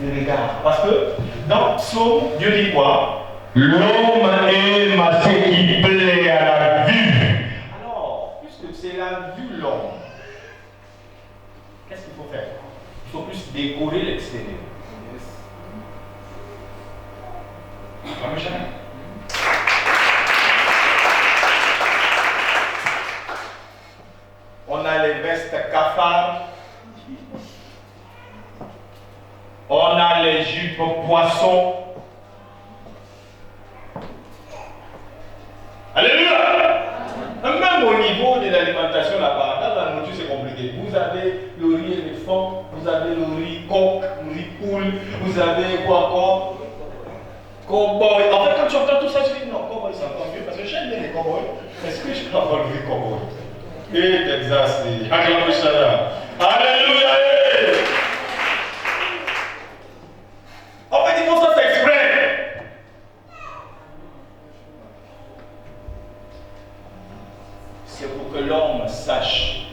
le regard. Parce que dans Psaume, Dieu dit quoi? L'homme aime à ce qui plaît à la vue. Alors, puisque c'est la vue l'homme, qu'est-ce qu'il faut faire? Il faut plus décorer l'extérieur. On a les vestes cafards. On a les jupes poissons. Alléluia! Même au niveau de l'alimentation là-bas, dans la nourriture c'est compliqué. Vous avez le riz éléphant, vous avez le riz coq, le riz poule, vous avez quoi encore? Cowboy. En fait, quand tu entends tout ça, tu dis non, cowboy c'est encore mieux parce que j'aime bien les cowboys. Est-ce que je peux avoir le riz cowboy? Et Texas, alléluia! En fait, ils font ça exprès. C'est pour que l'homme sache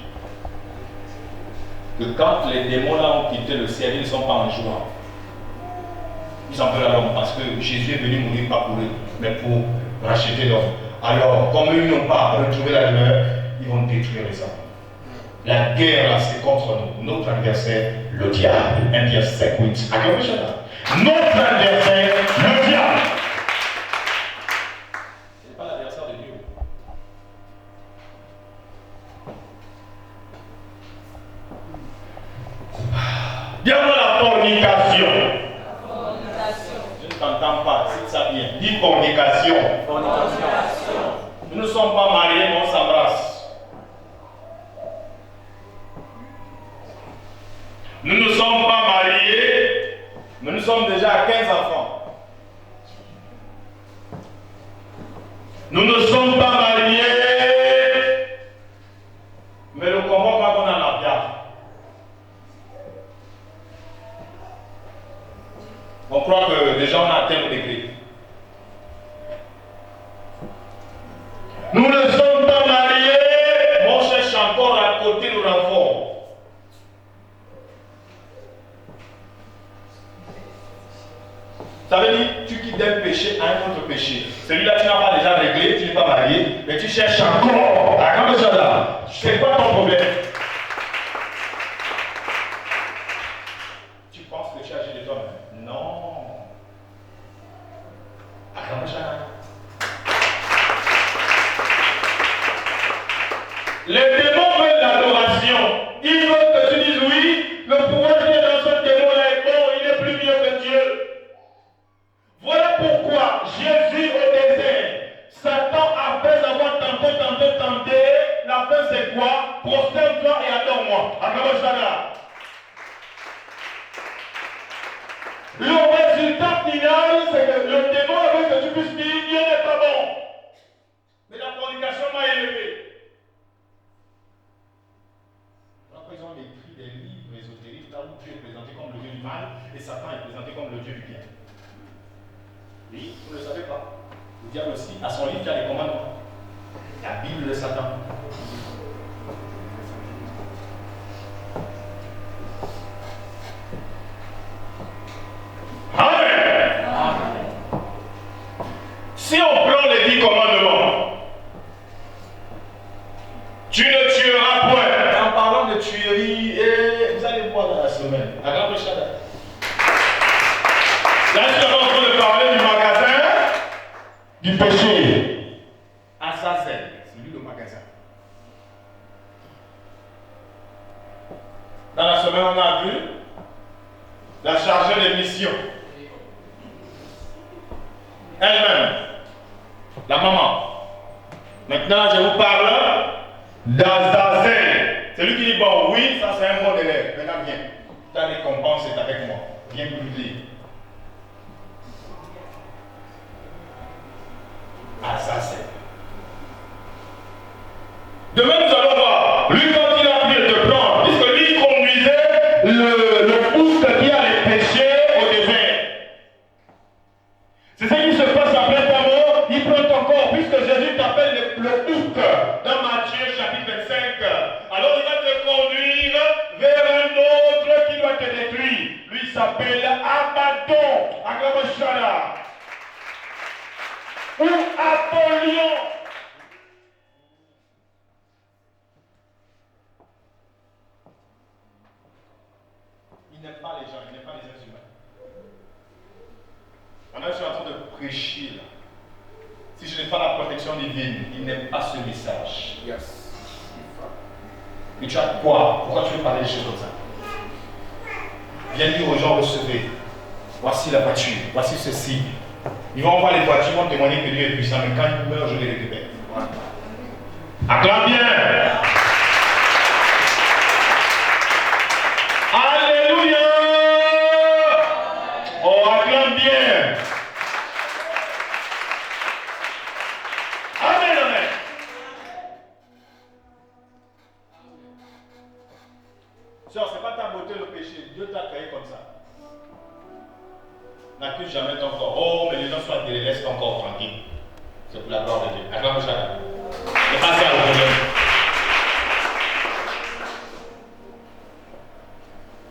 que quand les démons là ont quitté le ciel, ils ne sont pas en joie. Ils en veulent à l'homme parce que Jésus est venu mourir pas pour eux, mais pour racheter l'homme. Alors, comme ils n'ont pas retrouvé la lueur, ils vont détruire les hommes. La guerre là, c'est contre nous. Notre adversaire, le diable. 1 Pierre 5, 8. Notre adversaire, le diable. Ce n'est pas l'adversaire de Dieu. Dis-moi la fornication. Je ne t'entends pas, cite ça bien. Dis fornication. Nous ne sommes pas mariés, mais on s'embrasse. Nous ne sommes pas mariés, mais nous sommes déjà à 15 enfants. Nous ne sommes pas mariés, mais le combat quand on a la bière. On croit que déjà on a atteint le degré. Nous ne sommes pas mariés, mais on cherche encore à côté le renfort. Ça veut dire tu quittes d'un péché à un autre péché. Celui-là, tu n'as pas déjà réglé, tu n'es pas marié, mais tu cherches encore. Comme ça là, c'est quoi ton problème? Tu penses que tu agis de toi-même? Non. Comme ça là. Les démons veulent l'adoration. Ils veulent que tu dises oui, le pouvoir qui est dans ce démon-là est bon, il est plus mieux que Dieu. Le résultat final, c'est que le démon veut que tu puisses dire Dieu n'est pas bon. Mais la fornication m'a élevé. Alors ils ont écrit des livres ésotériques là où Dieu est présenté comme le Dieu du mal et Satan est présenté comme le Dieu du bien. Oui, vous ne le savez pas. Le diable aussi, à son livre, il y a les commandements. La Bible de Satan. Amen. Amen. Si on prend les 10 commandements, tu ne tueras point. En parlant de tuerie, et vous allez voir dans la semaine, la grande Shada. Là, je suis en train de parler du magasin du péché. Azazel, c'est lui le magasin. Dans la semaine, on a vu la chargée de mission. Elle-même, la maman. Maintenant, je vous parle d'Azazel. C'est lui qui dit, bon, oui, ça c'est un mot d'élève. Maintenant, viens. Ta récompense est avec moi. Viens brûler. Azazel. Demain, nous allons voir. Lui, quand il a pris de te prendre, puisque lui, il conduisait le oust qui a les péchés au désert. C'est ça qui se passe après ta mort. Il prend ton corps, puisque Jésus t'appelle le oust dans Matthieu chapitre 25. Alors, il va te conduire vers un autre qui doit te détruire. Lui s'appelle Abaddon, Agamoshara. Ou Apollyon. Il n'aime pas les gens, il n'aime pas les êtres humains. Maintenant, je suis en train de prêcher là. Si je n'ai pas la protection divine, il n'aime pas ce message. Yes. Mais tu as quoi? Pourquoi tu veux parler des choses comme ça? Viens dire aux gens, recevez. Voici la voiture, voici ceci. Ils vont voir les voitures, ils vont témoigner que Dieu est puissant, mais quand ils meurent, je les récupère. Acclame bien. Alléluia. Oh, acclame bien. Amen, amen. Sœur, ce n'est pas ta beauté le péché. Dieu t'a créé comme ça. N'accuse jamais ton corps. Oh, mais les gens soient des laisse ton corps tranquille. C'est pour la gloire de Dieu. Acclame chacun. C'est pas ça le problème.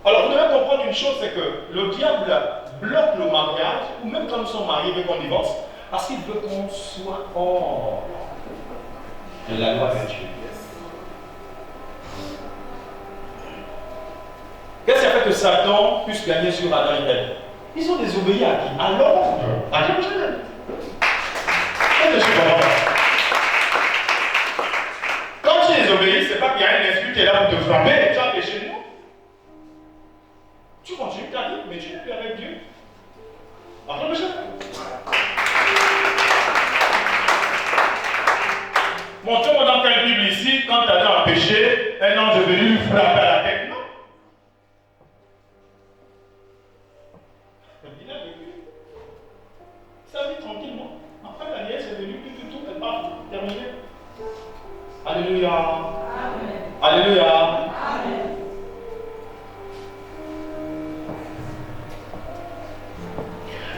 Alors, vous devez comprendre une chose, c'est que le diable bloque le mariage, ou même quand nous sommes mariés, il veut qu'on divorce, parce qu'il veut qu'on soit hors de la loi de Dieu. Qu'est-ce qui a fait que Satan puisse gagner sur Adam et Ève? Ils ont désobéi à qui? À l'ordre. À Dieu. Qu'est-ce que je comprends? Quand tu désobéis, c'est pas qu'il y a un esprit qui est là pour te frapper, tu as péché de nous. Tu continues ta vie, mais tu n'es plus avec Dieu. Après le péché. Montrez-moi dans quelle Bible ici, quand Adam a péché, un ange est venu lui frapper à la tête. Non. Il a vécu sa vie tranquillement. Après la nièce est venue, tout, elle part, terminée. Alléluia. Amen. Alléluia. Amen.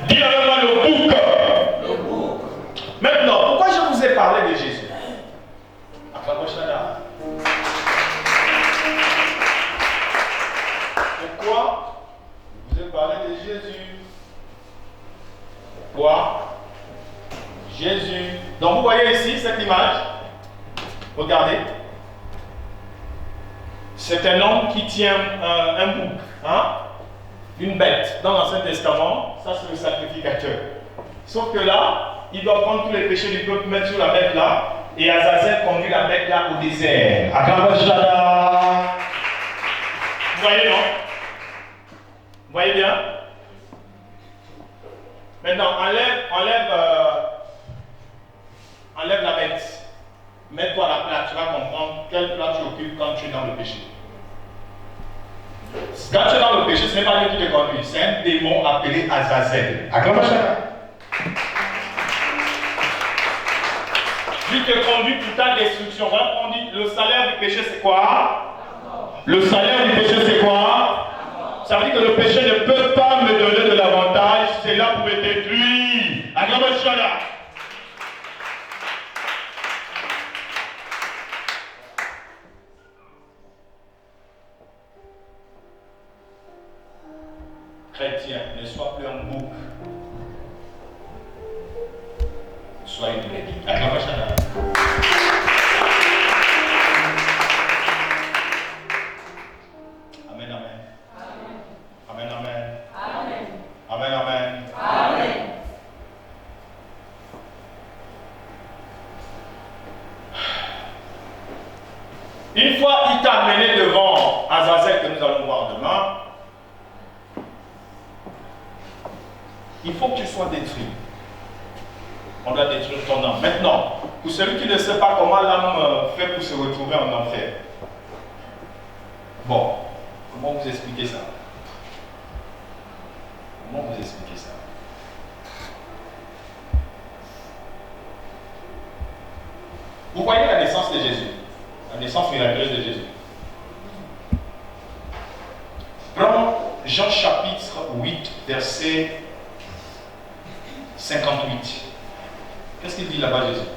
Dis avec moi le bouc. Maintenant, pourquoi je vous ai parlé de Jésus? Pourquoi je vous ai parlé de Jésus? Pourquoi Jésus? Donc vous voyez ici cette image. Regardez. C'est un homme qui tient un bouc, une bête. Dans l'Ancien Testament, ça c'est le sacrificateur. Sauf que là, il doit prendre tous les péchés du peuple, mettre sur la bête là, et Azazel conduit la bête là au désert. Vous voyez, non? Vous voyez bien? Maintenant, enlève la bête. Mets-toi à la place, tu vas comprendre quelle place tu occupes quand tu es dans le péché. Quand tu es dans le péché, ce n'est pas Dieu qui te conduit, c'est un démon appelé Azazel. Acclamation. Dieu te conduit pour ta destruction. Voilà pourquoi on dit le salaire du péché c'est quoi? Le salaire du péché c'est quoi? Ça veut dire que le péché ne peut pas me donner de l'avantage, c'est là pour me détruire. Acclamation. Chrétien, ne sois plus un bouc. Sois une brebis. Acclamation. Amen, amen. Amen, amen. Amen. Amen, amen. Amen. Une fois il t'a amené devant Azazel que nous allons voir demain, il faut que tu sois détruit. On doit détruire ton âme. Maintenant, pour celui qui ne sait pas comment l'âme fait pour se retrouver en enfer, bon, comment vous expliquer ça? Comment vous expliquer ça? Vous voyez la naissance de Jésus, la naissance miraculeuse de Jésus. Prends Jean chapitre 8, verset 58. Qu'est-ce qu'il dit là-bas, Jésus?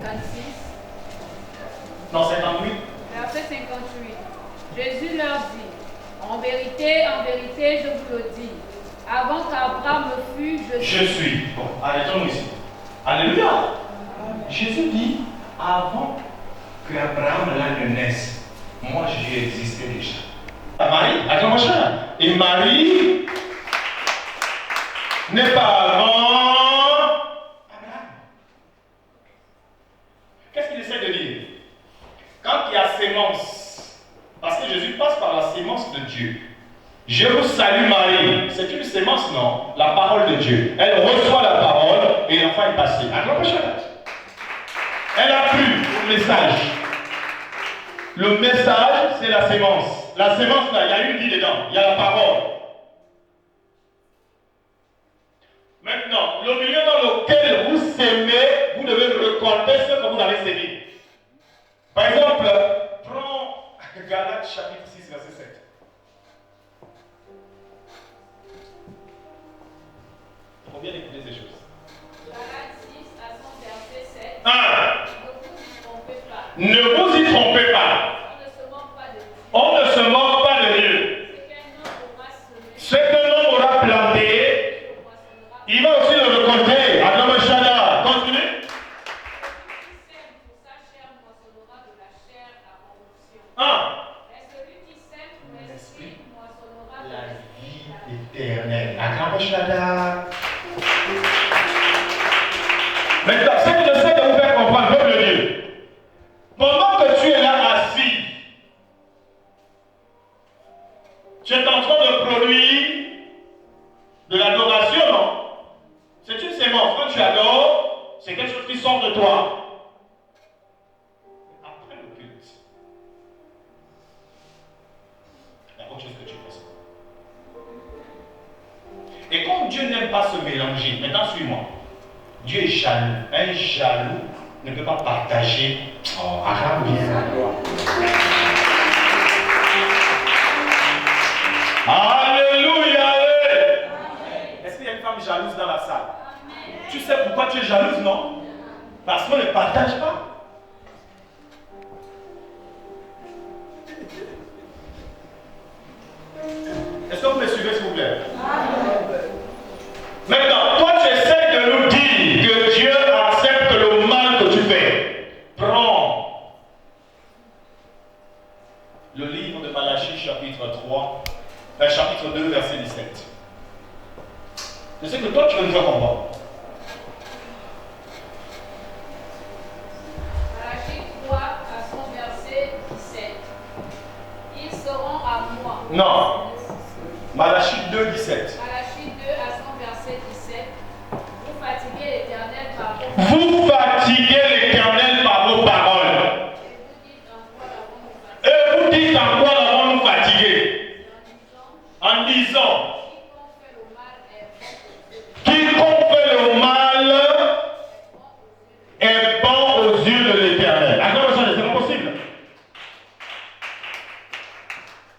56. Non, 58. Verset 58. Jésus leur dit, en vérité, je vous le dis, avant qu'Abraham ne fût, Je suis. Bon, arrêtons ici. Alléluia. Jésus dit, avant qu'Abraham là ne naisse, moi j'ai existé déjà. Marie, attends mon cher. Et Marie n'est pas avant Abraham. Qu'est-ce qu'il essaie de dire? Quand il y a sémence, parce que Jésus passe par la sémence de Dieu. Je vous salue Marie. C'est une sémence, non? La parole de Dieu. Elle reçoit la parole et l'enfant est passé. Attends mon cher. Elle a pris le message. Le message, c'est la sémence. La sémence, là, il y a une vie dedans. Il y a la parole. Maintenant, le milieu dans lequel vous s'aimez, vous devez récolter ce que vous avez sémé. Par exemple, prends Galates chapitre 6, verset 7. Il faut bien écouter ces choses. Galates 6 à son verset 7. 1. Ne vous y trompez pas. Ne vous y trompez pas. On ne se moque pas de Dieu. On ne se moque pas de Dieu. Ce qu'un homme aura semé, Ce que l'homme aura planté, il va aussi le récolter. Adam Shana, continue. Celui qui sème pour l'esprit moissonnera de La l'esprit vie éternelle. Adam Shana. Maintenant, ce que j'essaie de vous faire comprendre, peuple de Dieu, pendant que tu es là assis, tu es en train de produire de l'adoration, non? C'est une sémence. Quand tu adores, c'est quelque chose qui sort de toi. Après le culte, il y a autre chose que tu fais. Et comme Dieu n'aime pas se mélanger, maintenant suis-moi. Dieu est jaloux. Un jaloux ne peut pas partager. Oh, arabe bien. Alléluia. Est-ce qu'il y a une femme jalouse dans la salle? Tu sais pourquoi tu es jalouse, non? Parce qu'on ne partage pas. Est-ce que vous me suivez, s'il vous plaît? Maintenant, toi tu essaies de nous dire que Dieu accepte le mal que tu fais. Prends le livre de Malachie, chapitre 3, chapitre 2, verset 17. Je sais que toi tu veux nous faire comprendre. Malachie 3 à son verset 17. Ils seront à moi. Non. Malachie 2, 17. Malachie 2 à son verset 17. Vous fatiguez l'Éternel par vos Vous fatiguez l'Éternel par vos paroles. Et vous dites en quoi l'avons-nous fatigué? Et vous dites en quoi l'avons-nous fatigué? en disant, quiconque fait le mal est bon aux yeux de l'Éternel. Attends, c'est pas possible.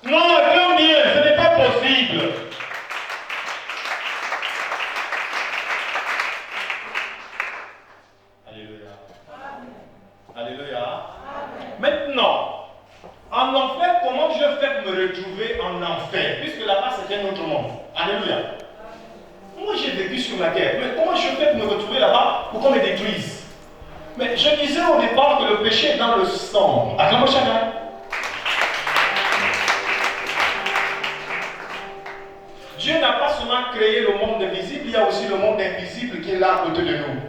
Non, non, bien, ce n'est pas possible. Alléluia. Alléluia. Maintenant, en enfer, comment je fais pour me retrouver en enfer? Puisque là-bas, c'est un autre monde. Alléluia. Moi, j'ai vécu sur la terre. Mais comment je fais pour me retrouver là-bas pour qu'on me détruise? Mais je disais au départ que le péché est dans le sang. Acclamons chacun. Dieu n'a pas seulement créé le monde visible, il y a aussi le monde invisible qui est là à côté de nous.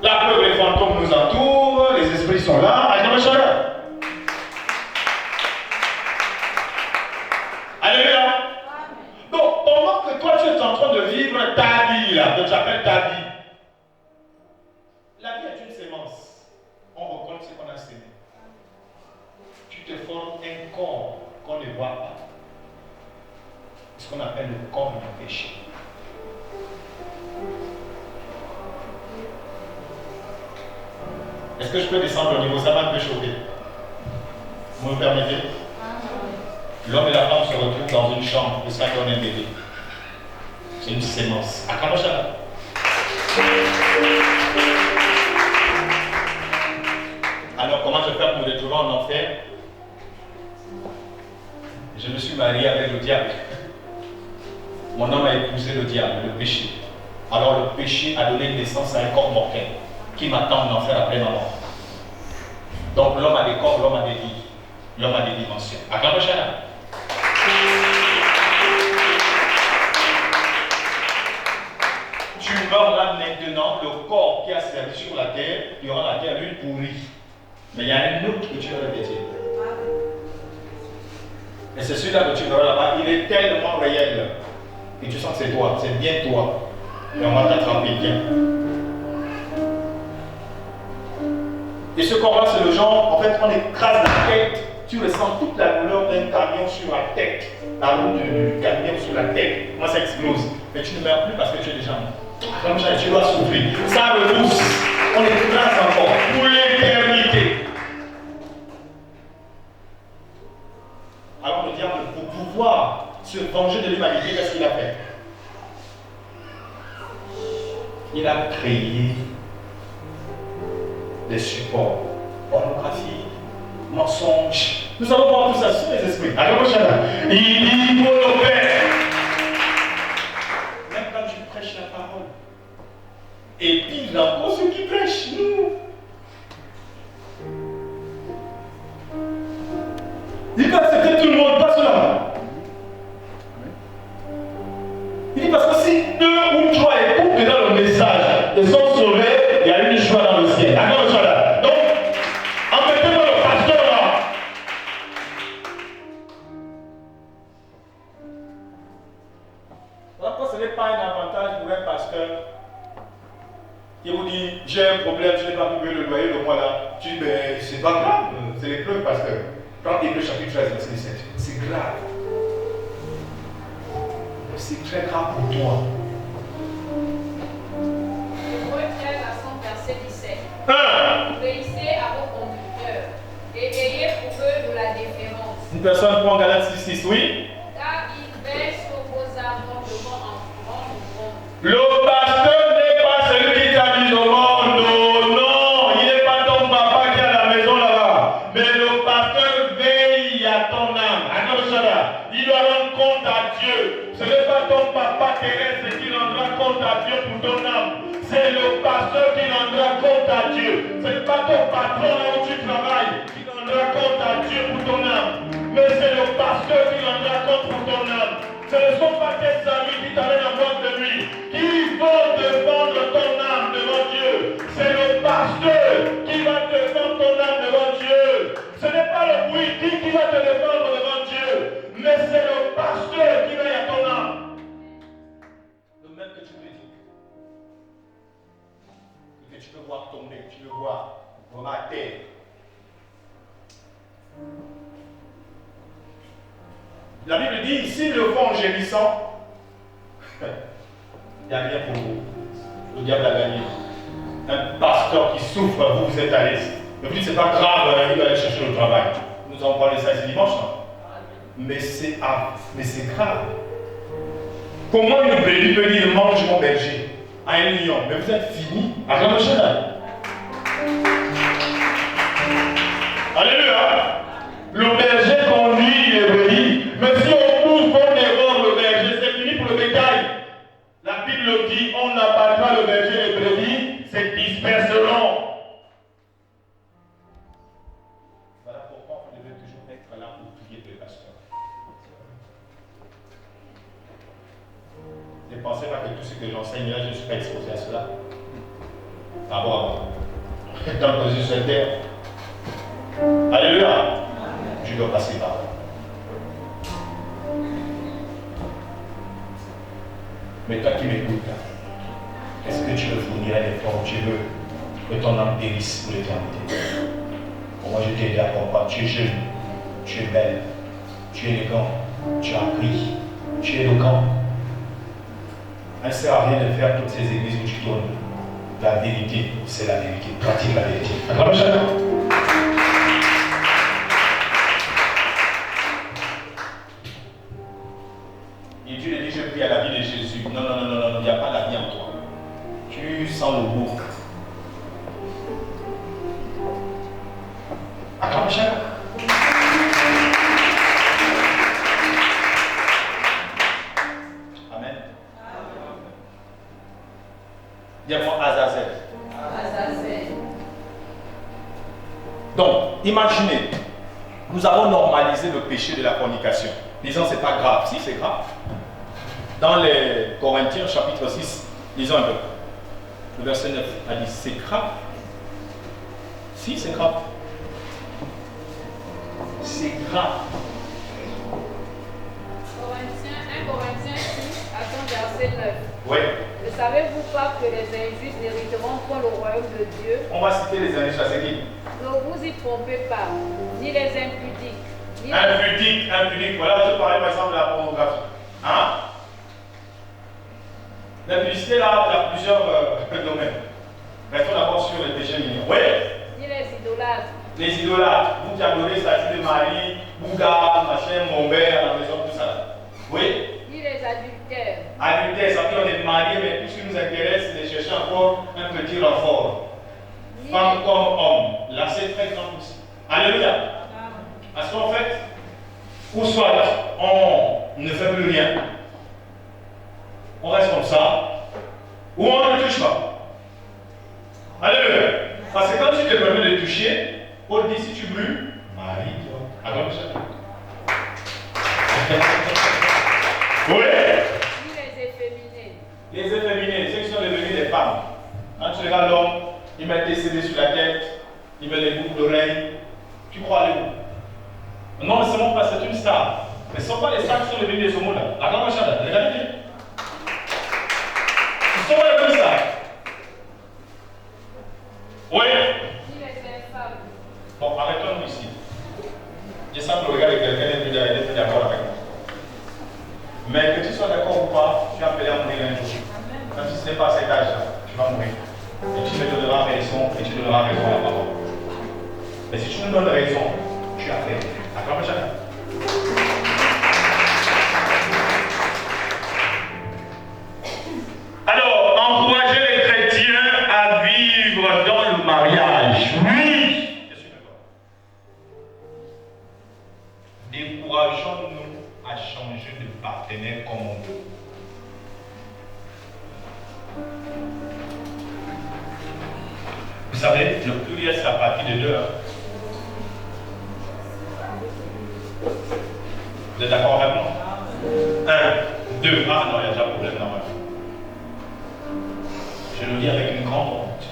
La preuve, les fantômes nous entourent, les esprits sont là. Acclamons chacun. Alléluia. Donc, pendant que toi tu es en train de vivre ta vie, là, que tu appelles ta vie, la vie est une sémence. On reconnaît ce qu'on a sémé. Tu te formes un corps qu'on ne voit pas. C'est ce qu'on appelle le corps du péché. Est-ce que je peux descendre au niveau? Ça va me chauffer. Vous me permettez? L'homme et la femme se retrouvent dans une chambre et ça donne un bébé. C'est une sémence. Acclamons-la. Alors, comment je fais pour me retrouver en enfer? Je me suis marié avec le diable. Mon homme a épousé le diable, le péché. Alors, le péché a donné naissance à un corps mortel qui m'attend en enfer après ma mort. Donc, l'homme a des corps, l'homme a des vies. L'homme a des dimensions. Acclamons-la. Tu meurs là maintenant, le corps qui a servi sur la terre, il y aura la terre lui pourrie. Mais il y a un autre que tu vas répéter. Et c'est celui-là que tu verras là-bas, il est tellement réel. Et tu sens que c'est toi, c'est bien toi. Et on va t'attraper bien. Et ce corps-là, c'est le genre, en fait, on écrase la tête. Tu ressens toute la douleur d'un camion sur la tête. La roue du camion sur la tête. Moi, ça explose. Mais tu ne meurs plus parce que tu es déjà mort. Comme ça, tu dois souffrir. Ça repousse. On écrase encore pour l'éternité. Alors le diable, pour pouvoir se venger de l'humanité, qu'est-ce qu'il a fait? Il a créé des supports. Pornographie, mensonge. Nous allons voir tout ça sur les esprits. Alors, il dit pour le Père. Même quand tu prêches la parole. Et puis, encore ceux qui prêchent, nous. Il dit parce que tout le monde passe là. Il dit parce que si 2 ou 3 écoutent dans le message et sont sauvés, il y a une joie dans le ciel. D'accord, le là. Donc, emmettez-moi le pasteur là. Alors, ce n'est pas un avantage pour un pasteur qui vous dit j'ai un problème, je n'ai pas pu payer le loyer le mois là. Tu dis, mais c'est pas grave, c'est les preuves, pasteur. Quand Hébreux chapitre 13, verset 17, c'est grave. C'est très grave pour toi. Hébreux 13 à son verset 17. Un. Obéissez à vos conducteurs et ayez pour eux de la déférence. Une personne prend Galates 6, oui. Car ils veillent sur vos affrontements en grande honte. Le pasteur n'est pas celui qui t'a dit au monde. Non, il n'est pas ton papa qui est à la maison là-bas. Mais le pasteur veille à ton âme. Attends ça. Il doit rendre compte à Dieu. Ce n'est pas ton papa terrestre qui rendra compte à Dieu pour ton âme. C'est le pasteur qui rendra compte à Dieu. Ce n'est pas ton patron là où tu travailles qui rendra compte à Dieu pour ton âme. Mais c'est le pasteur qui rendra compte pour ton âme. Ce ne sont pas tes amis qui t'amènent en face de lui, qui vont défendre ton âme devant Dieu. C'est le pasteur qui va défendre ton âme devant Dieu. Ce n'est pas le politique qui va te défendre devant Dieu, mais c'est le pasteur qui veille à ton âme. Le même que tu prédiques, que tu peux voir tomber, tu le vois vraiment à terre. La Bible dit, s'ils le font en gémissant, il n'y a rien pour vous. Le diable a gagné. Un pasteur qui souffre, vous êtes à l'aise. Mais vous dites, c'est pas grave, il va aller chercher le travail. Nous avons parlé de ça ce dimanche, non? Mais c'est grave. Comment une brebis peut dire mange mon berger à un lion? Mais vous êtes fini à la machine. Alléluia. Le berger conduit les brebis. Mais si on pousse pour dévorer le berger, c'est fini pour le bétail. La Bible dit on n'abattra le berger et les brebis, se disperseront. Voilà pourquoi vous devez toujours être là pour prier pour les pasteurs. Ne pensez pas que tout ce que j'enseigne là, je ne suis pas exposé à cela. D'abord, tant que je suis sur terre. Alléluia. Je dois passer par là. Mais toi qui m'écoutes, est-ce que tu veux fournir un effort? Tu veux que ton âme périsse pour l'éternité? Bon, moi je t'ai aidé à comprendre. Tu es jeune, tu es belle, tu es élégant, tu as appris, tu es éloquent. Ça ne sert à rien de faire toutes ces églises où tu tournes. La vérité, c'est la vérité. Pratique la vérité. D'accord, chacun? Et Dieu lui dit, je prie à la vie de Jésus. Non, non, non, non, non, il n'y a pas la vie en toi. Tu sens le goût. D'accord, chacun? Amen. Dis-moi Azazel. Azazel. Donc, imaginez, nous avons normalisé le péché de la fornication. Disons, c'est pas grave. Si, c'est grave. Dans les Corinthiens, chapitre 6, lisons un peu. Le verset 9 a dit, c'est grave. Si, c'est grave. C'est grave. 1 Corinthiens 6, à son verset 9. Oui. Ne savez-vous pas que les injustes n'hériteront point le royaume de Dieu? On va citer les injustes, c'est qui? Ne vous y trompez pas, ni les impudiques, ni Impudique. Voilà, je parlais par exemple de la pornographie. Hein? L'impudicité, là, il y a plusieurs domaines. Restons d'abord sur les péchés mignons. Oui? ni les idolâtres, Les idolâtres, vous qui adorez statue de Marie, Bouddha, machin, mon père, à la maison, tout ça. Oui? ni les adultères, Adultère, ça veut dire on est marié, mais tout ce qui nous intéresse, c'est de chercher encore un petit renfort. ni Femme comme homme. Là, c'est très grand aussi. Alléluia. Parce qu'en fait, ou soit on ne fait plus rien, on reste comme ça, ou on ne touche pas. Alléluia. Parce que quand tu te permets de toucher, Paul dit si tu brûles, marie-toi. Alors, oui. ni les efféminés, Les efféminés, ceux qui sont devenus des femmes. Quand tu regardes l'homme, il met des CD sur la tête, il met les boucles d'oreilles. Tu crois à lui? Non, mais seulement parce que c'est une star. Mais ce ne sont pas les stars qui sont devenus des homos là. La grande machin là, regardez bien. Ils sont devenus ça. Oui. ni les infâmes, Bon, arrêtons-nous ici. Je sens que le regard de quelqu'un n'est plus d'accord avec moi. Mais que tu sois d'accord ou pas, tu es appelé à mourir un jour. Même si ce n'est pas à cet âge-là, tu vas mourir. Et tu me donneras raison, et tu donneras raison à la parole. Mais si tu me donnes raison, tu as fait. Acclame chacun. Alors, encourager les chrétiens à vivre dans le mariage. Oui! Je suis d'accord. Décourageons-nous à changer de partenaire comme on veut. Vous savez, le pluriel, c'est à partir de 2. Vous êtes d'accord avec moi? 1, 2. Ah non, il y a déjà un problème normalement. Je le dis avec une grande honte.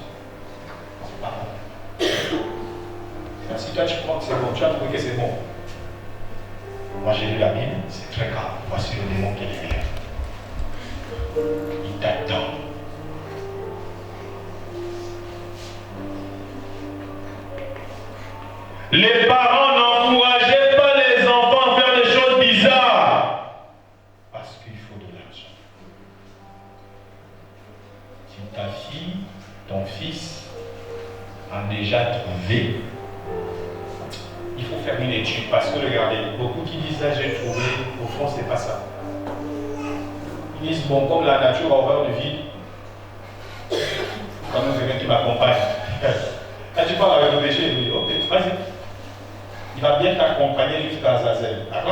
C'est pas bon. Si toi tu crois que c'est bon, tu as trouvé que c'est bon. Moi j'ai lu la Bible, c'est très grave. Voici le démon qui est derrière. Il t'attend. Les parents n'encourageaient pas les enfants à faire des choses bizarres. faire une étude parce que regardez, beaucoup qui disent là j'ai trouvé, au fond c'est pas ça. Ils disent bon, comme la nature a horreur de vide, quand même quelqu'un qui m'accompagne. Quand tu parles avec le péché, il dit ok, vas-y. Il va bien t'accompagner jusqu'à Azazel. La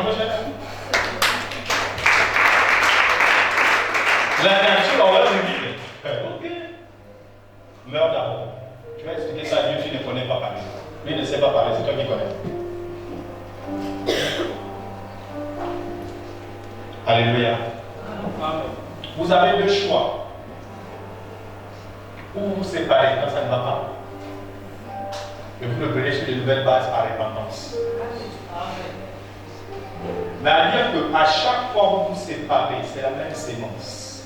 nature a horreur du vide. Ok. Meurs d'abord. Tu vas expliquer ça à Dieu, tu ne connais pas parler. Lui ne sait pas parler, c'est toi qui connais. Alléluia. Vous avez deux choix. Ou vous séparez quand ça ne va pas. Et vous le prenez sur de nouvelles bases à repentance. Mais à dire qu'à chaque fois que vous vous séparez, c'est la même sémence.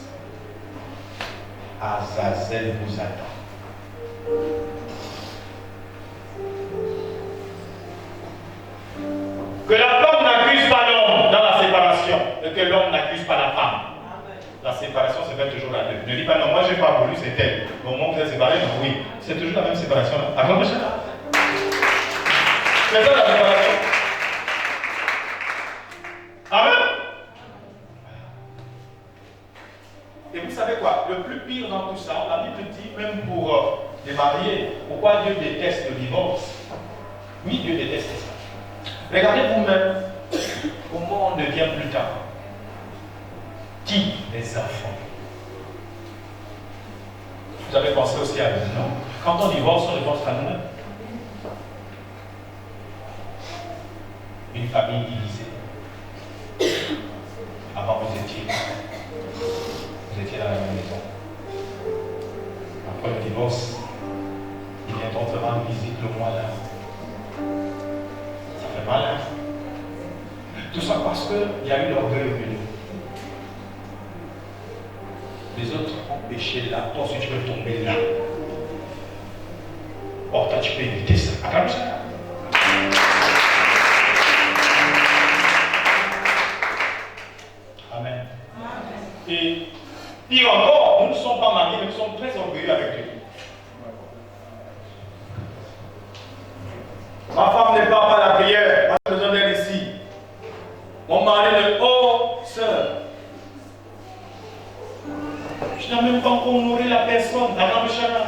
Azazel vous attend. Que la femme n'accuse pas l'homme dans la séparation et que l'homme n'accuse pas la femme. La séparation se fait toujours à deux. Ne dis pas non, moi je n'ai pas voulu, c'est elle. Au moment où vous êtes séparés, non, oui. C'est toujours la même séparation. Avant c'est ça la séparation. Amen. Et vous savez quoi? Le plus pire dans tout ça, la Bible dit, même pour les mariés, pourquoi Dieu déteste le divorce? Oui, Dieu déteste ça. Regardez vous-même comment on devient plus tard. Qui? Les enfants. Vous avez pensé aussi à vous, non? Quand on divorce, on divorce à nous-mêmes. Une famille divisée. Avant, vous étiez dans la même maison. Après le divorce, il vient ton frère en visite le mois là. Ça fait mal, hein? Tout ça parce qu'il y a eu l'orgueil au milieu. Les autres ont péché là. Toi aussi, tu peux tomber là. Or, toi, tu peux éviter ça. Attends ça. Amen. Et pire encore, nous ne sommes pas mariés, mais nous sommes très orgueilleux avec Dieu. Ma femme ne part pas à la prière, pas besoin d'elle ici. Mon mari ne oh, sœur. Je n'ai même pas encore nourri la personne. Avant le chana.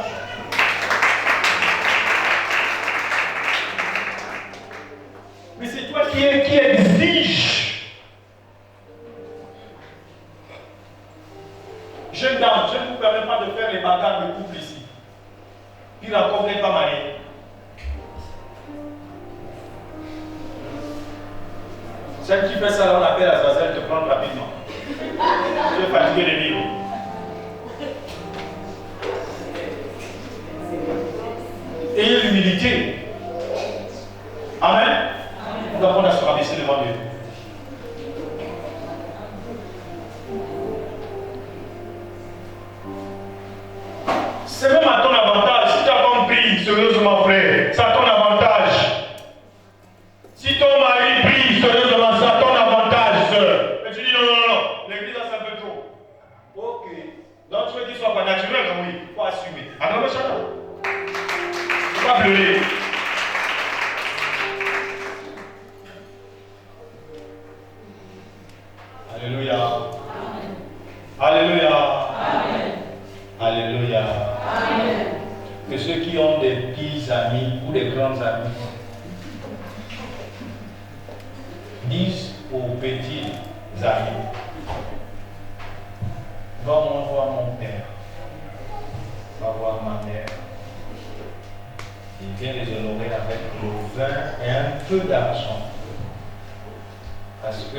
Mais c'est toi qui exige. Jeune dame, je ne vous permets pas de faire les bagarres de couple ici. Puis encore, vous n'êtes pas marié. Celle qui fait ça, on appelle Azazel te prendre rapidement. Tu es fatigué de vivre. Ayez l'humilité. Amen. Nous avons à se rabaisser devant Dieu. C'est même à ton avantage. Si tu as compris, sérieusement frère, c'est à ton avantage. Si ton mari prie sérieusement, c'est à ton avantage, sœur. Mais tu dis non, l'église c'est un peu trop. Ok. Donc tu veux qu'il soit pas naturel, oui, il faut assumer. Alors le château. Il ne faut pas pleurer. Alléluia. Alléluia. Amen. Alléluia. Amen. Que ceux qui ont des petits amis ou des grands amis disent aux petits amis, va voir mon père, va voir ma mère. Il vient les honorer avec le vin et un peu d'argent. Parce que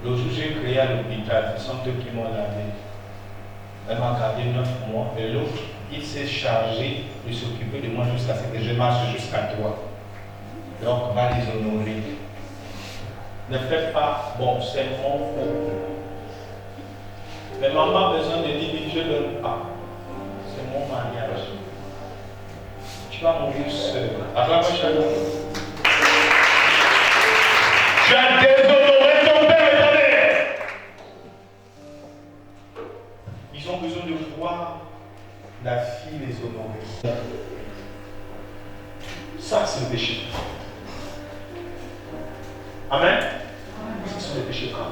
le jour où j'ai créé à l'hôpital, ce sont eux qui m'ont lavé. Elle m'a gardé 9 mois et l'autre, il s'est chargé de s'occuper de moi jusqu'à ce que je marche jusqu'à toi. Donc, va les honorer. Ne faites pas, bon, c'est mon faux. Mais maman a besoin de 10 000, je ne donne pas. C'est mon mariage. Tu vas mourir seul. Acclame chacun. Tu as déshonoré ton père et ta mère. Ils ont besoin de voir la fille les honorer. Ça, c'est le péché. Amen. Ce sont des péchés graves.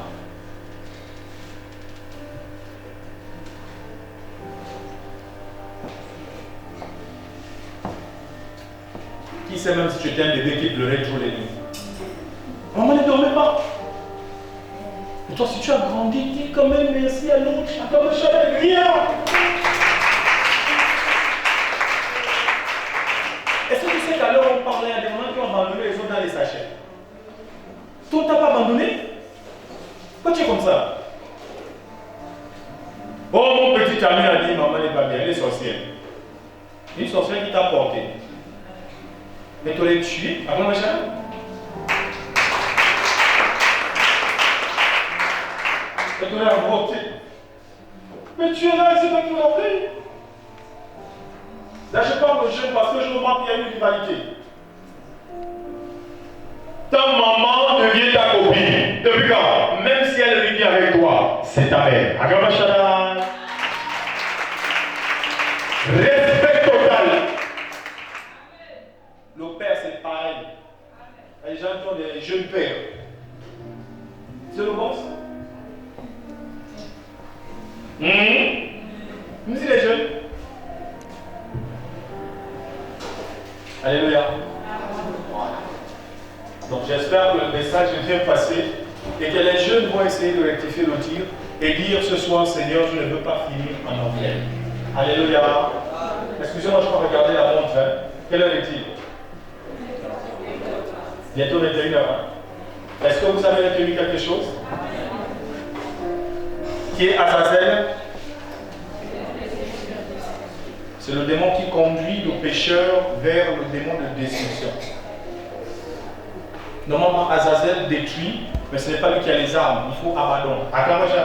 Qui sait même si tu étais un bébé qui pleurait jour et nuit? Maman ne dormait pas. Et toi, si tu as grandi, dis quand même merci à l'autre. Comme un chat, rien. Est-ce que tu sais qu'à l'heure où on parlait à des moments qui ont abandonné les autres dans les sachets? Toi, tu n'as pas abandonné? Pourquoi tu es comme ça? Oh, mon petit ami a dit, maman n'est pas bien, elle est sorcière. Une sorcière qui t'a porté. Mais tu l'as tué avant le machin? Et tu l'as avorté. Mais tu es là, c'est toi qui l'as pris. Là, je parle aux jeunes parce que je remarque qu'il y a une rivalité. Ta maman devient ta copine. Depuis quand? Même si elle vit avec toi, c'est ta mère. Agabashana. Respect total. Le père, c'est pareil. Les gens qui ont des jeunes pères. C'est le bon ça? Nous y les jeunes. Alléluia. Donc j'espère que le message est bien passé et que les jeunes vont essayer de rectifier le tir et dire ce soir, Seigneur, je ne veux pas finir en enfer. Alléluia. Excusez-moi, je vais regarder la montre. Hein. Quelle heure est-il? Bientôt 21h. Hein. Est-ce que vous avez retenu quelque chose? Qui est Azazel? C'est le démon qui conduit le pécheur vers le démon de destruction. Normalement, Azazel détruit, mais ce n'est pas lui qui a les armes. Il faut abandon. Acclamation.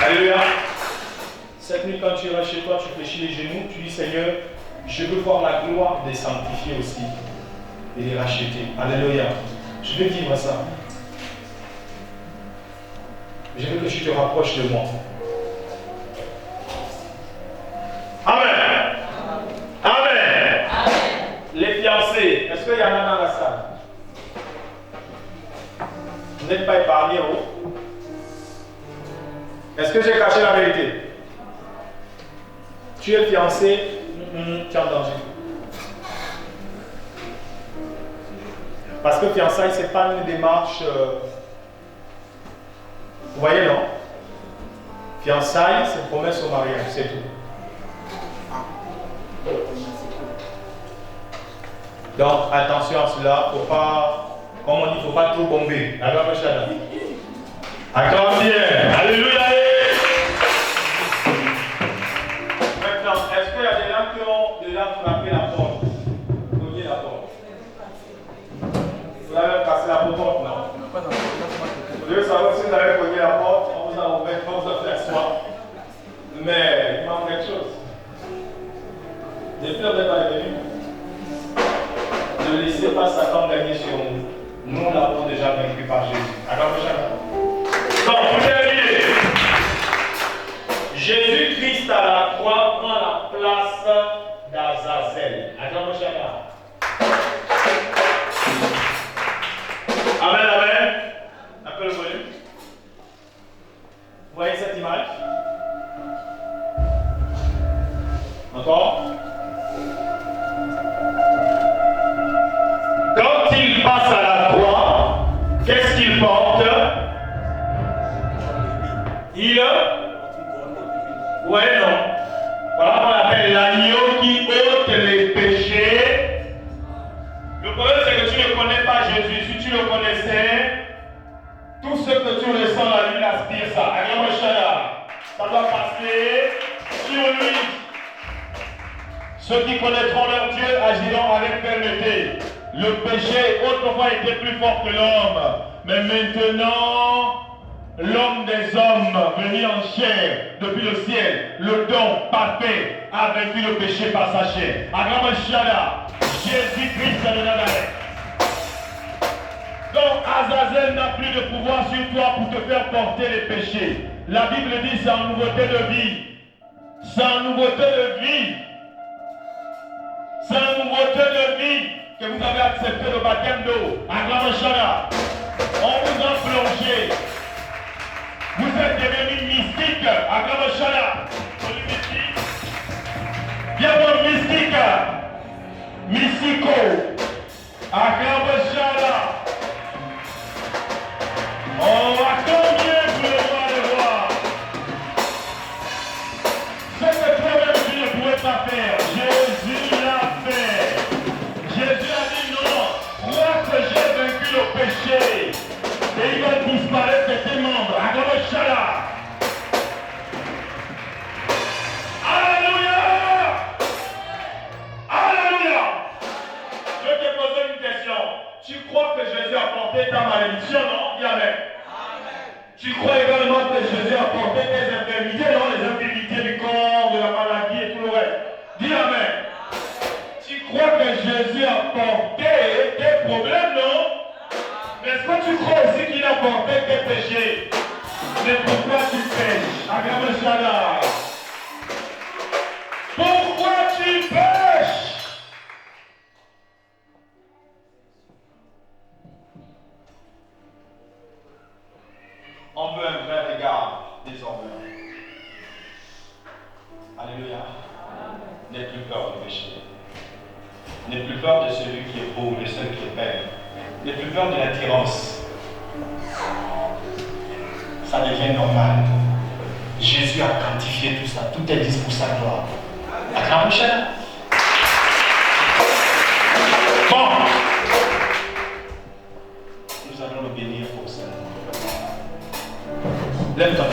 Alléluia. Cette nuit, quand tu iras chez toi, tu fléchis les genoux, tu dis Seigneur, je veux voir la gloire des sanctifiés aussi et les racheter. Alléluia. Je veux vivre ça. Je veux que tu te rapproches de moi. Amen. Amen. Amen. Les fiancés, est-ce qu'il y en a dans la salle? Vous n'êtes pas épargnés, oh? Est-ce que j'ai caché la vérité? Tu es fiancé, tu es en danger. Parce que fiançailles, ce n'est pas une démarche. Vous voyez, non? Fiançailles, c'est une promesse au mariage, c'est tout. Donc, attention à cela, il ne faut pas, comme on dit, il ne faut pas trop bomber. Alors, acclame bien. Alléluia. Maintenant, est-ce qu'il y a des gens qui ont déjà frappé la porte? Cogné la porte? Vous avez cassé la porte, non? Vous devez savoir si vous avez cogné la porte, on vous a ouvert, on vous a fait asseoir. Mais il manque quelque chose. Depuis le départ est venu. Ne laissez pas Satan gagner sur nous. Nous l'avons déjà vaincu par Jésus. Alors, donc, vous avez vu, Jésus-Christ à la croix prend la place d'Azazel. Amen, amen. Un peu le volume. Vous voyez cette image? Encore? Quand il passe à la croix, qu'est-ce qu'il porte? Ouais, non. Voilà qu'on appelle l'agneau qui ôte les péchés. Le problème, c'est que tu ne connais pas Jésus. Si tu le connaissais, tout ce que tu ressens la vie aspire ça. Ça doit passer sur lui. Ceux qui connaîtront leur Dieu agiront avec fermeté. Le péché autrefois était plus fort que l'homme, mais maintenant, l'homme des hommes venu en chair depuis le ciel, le don parfait, a vaincu le péché par sa chair. Agramashada, Jésus-Christ de Nazareth. Donc Azazel n'a plus de pouvoir sur toi pour te faire porter les péchés. La Bible dit c'est en nouveauté de vie. C'est en nouveauté de vie. C'est en nouveauté de vie que vous avez accepté le baptême d'eau. Acclamation. On vous a plongé. Vous êtes devenus mystiques. Acclamation. Bienvenue mystique. Mystico. Acclamation. Oh, à combien vous le voir? Ce que toi-même tu ne pouvais pas faire, Jésus l'a fait. Jésus a dit non, crois que j'ai vaincu le péché et il va disparaître de tes membres. Acclamation. Alléluia. Alléluia. Je vais te poser une question. Tu crois que Jésus a porté ta malédiction, non? Dis amen. Tu crois également que Jésus a porté tes infirmités, non? Les infirmités du corps, de la maladie et tout le reste. Dis amen. Tu crois que Jésus a porté tes problèmes, non? Mais est-ce que tu crois aussi qu'il a porté tes péchés? Mais pourquoi tu pêches? Acclamation. Pourquoi tu pêches? On veut un vrai regard désormais. Alléluia. N'aie plus peur du péché. N'aie plus peur de celui qui est pauvre, de celui qui est père. N'aie plus peur de l'attirance. Ça devient normal. Jésus a quantifié tout ça. Tout est dit pour sa gloire. Acclamation. Bon. Nous allons le bénir pour ça. Lève-toi,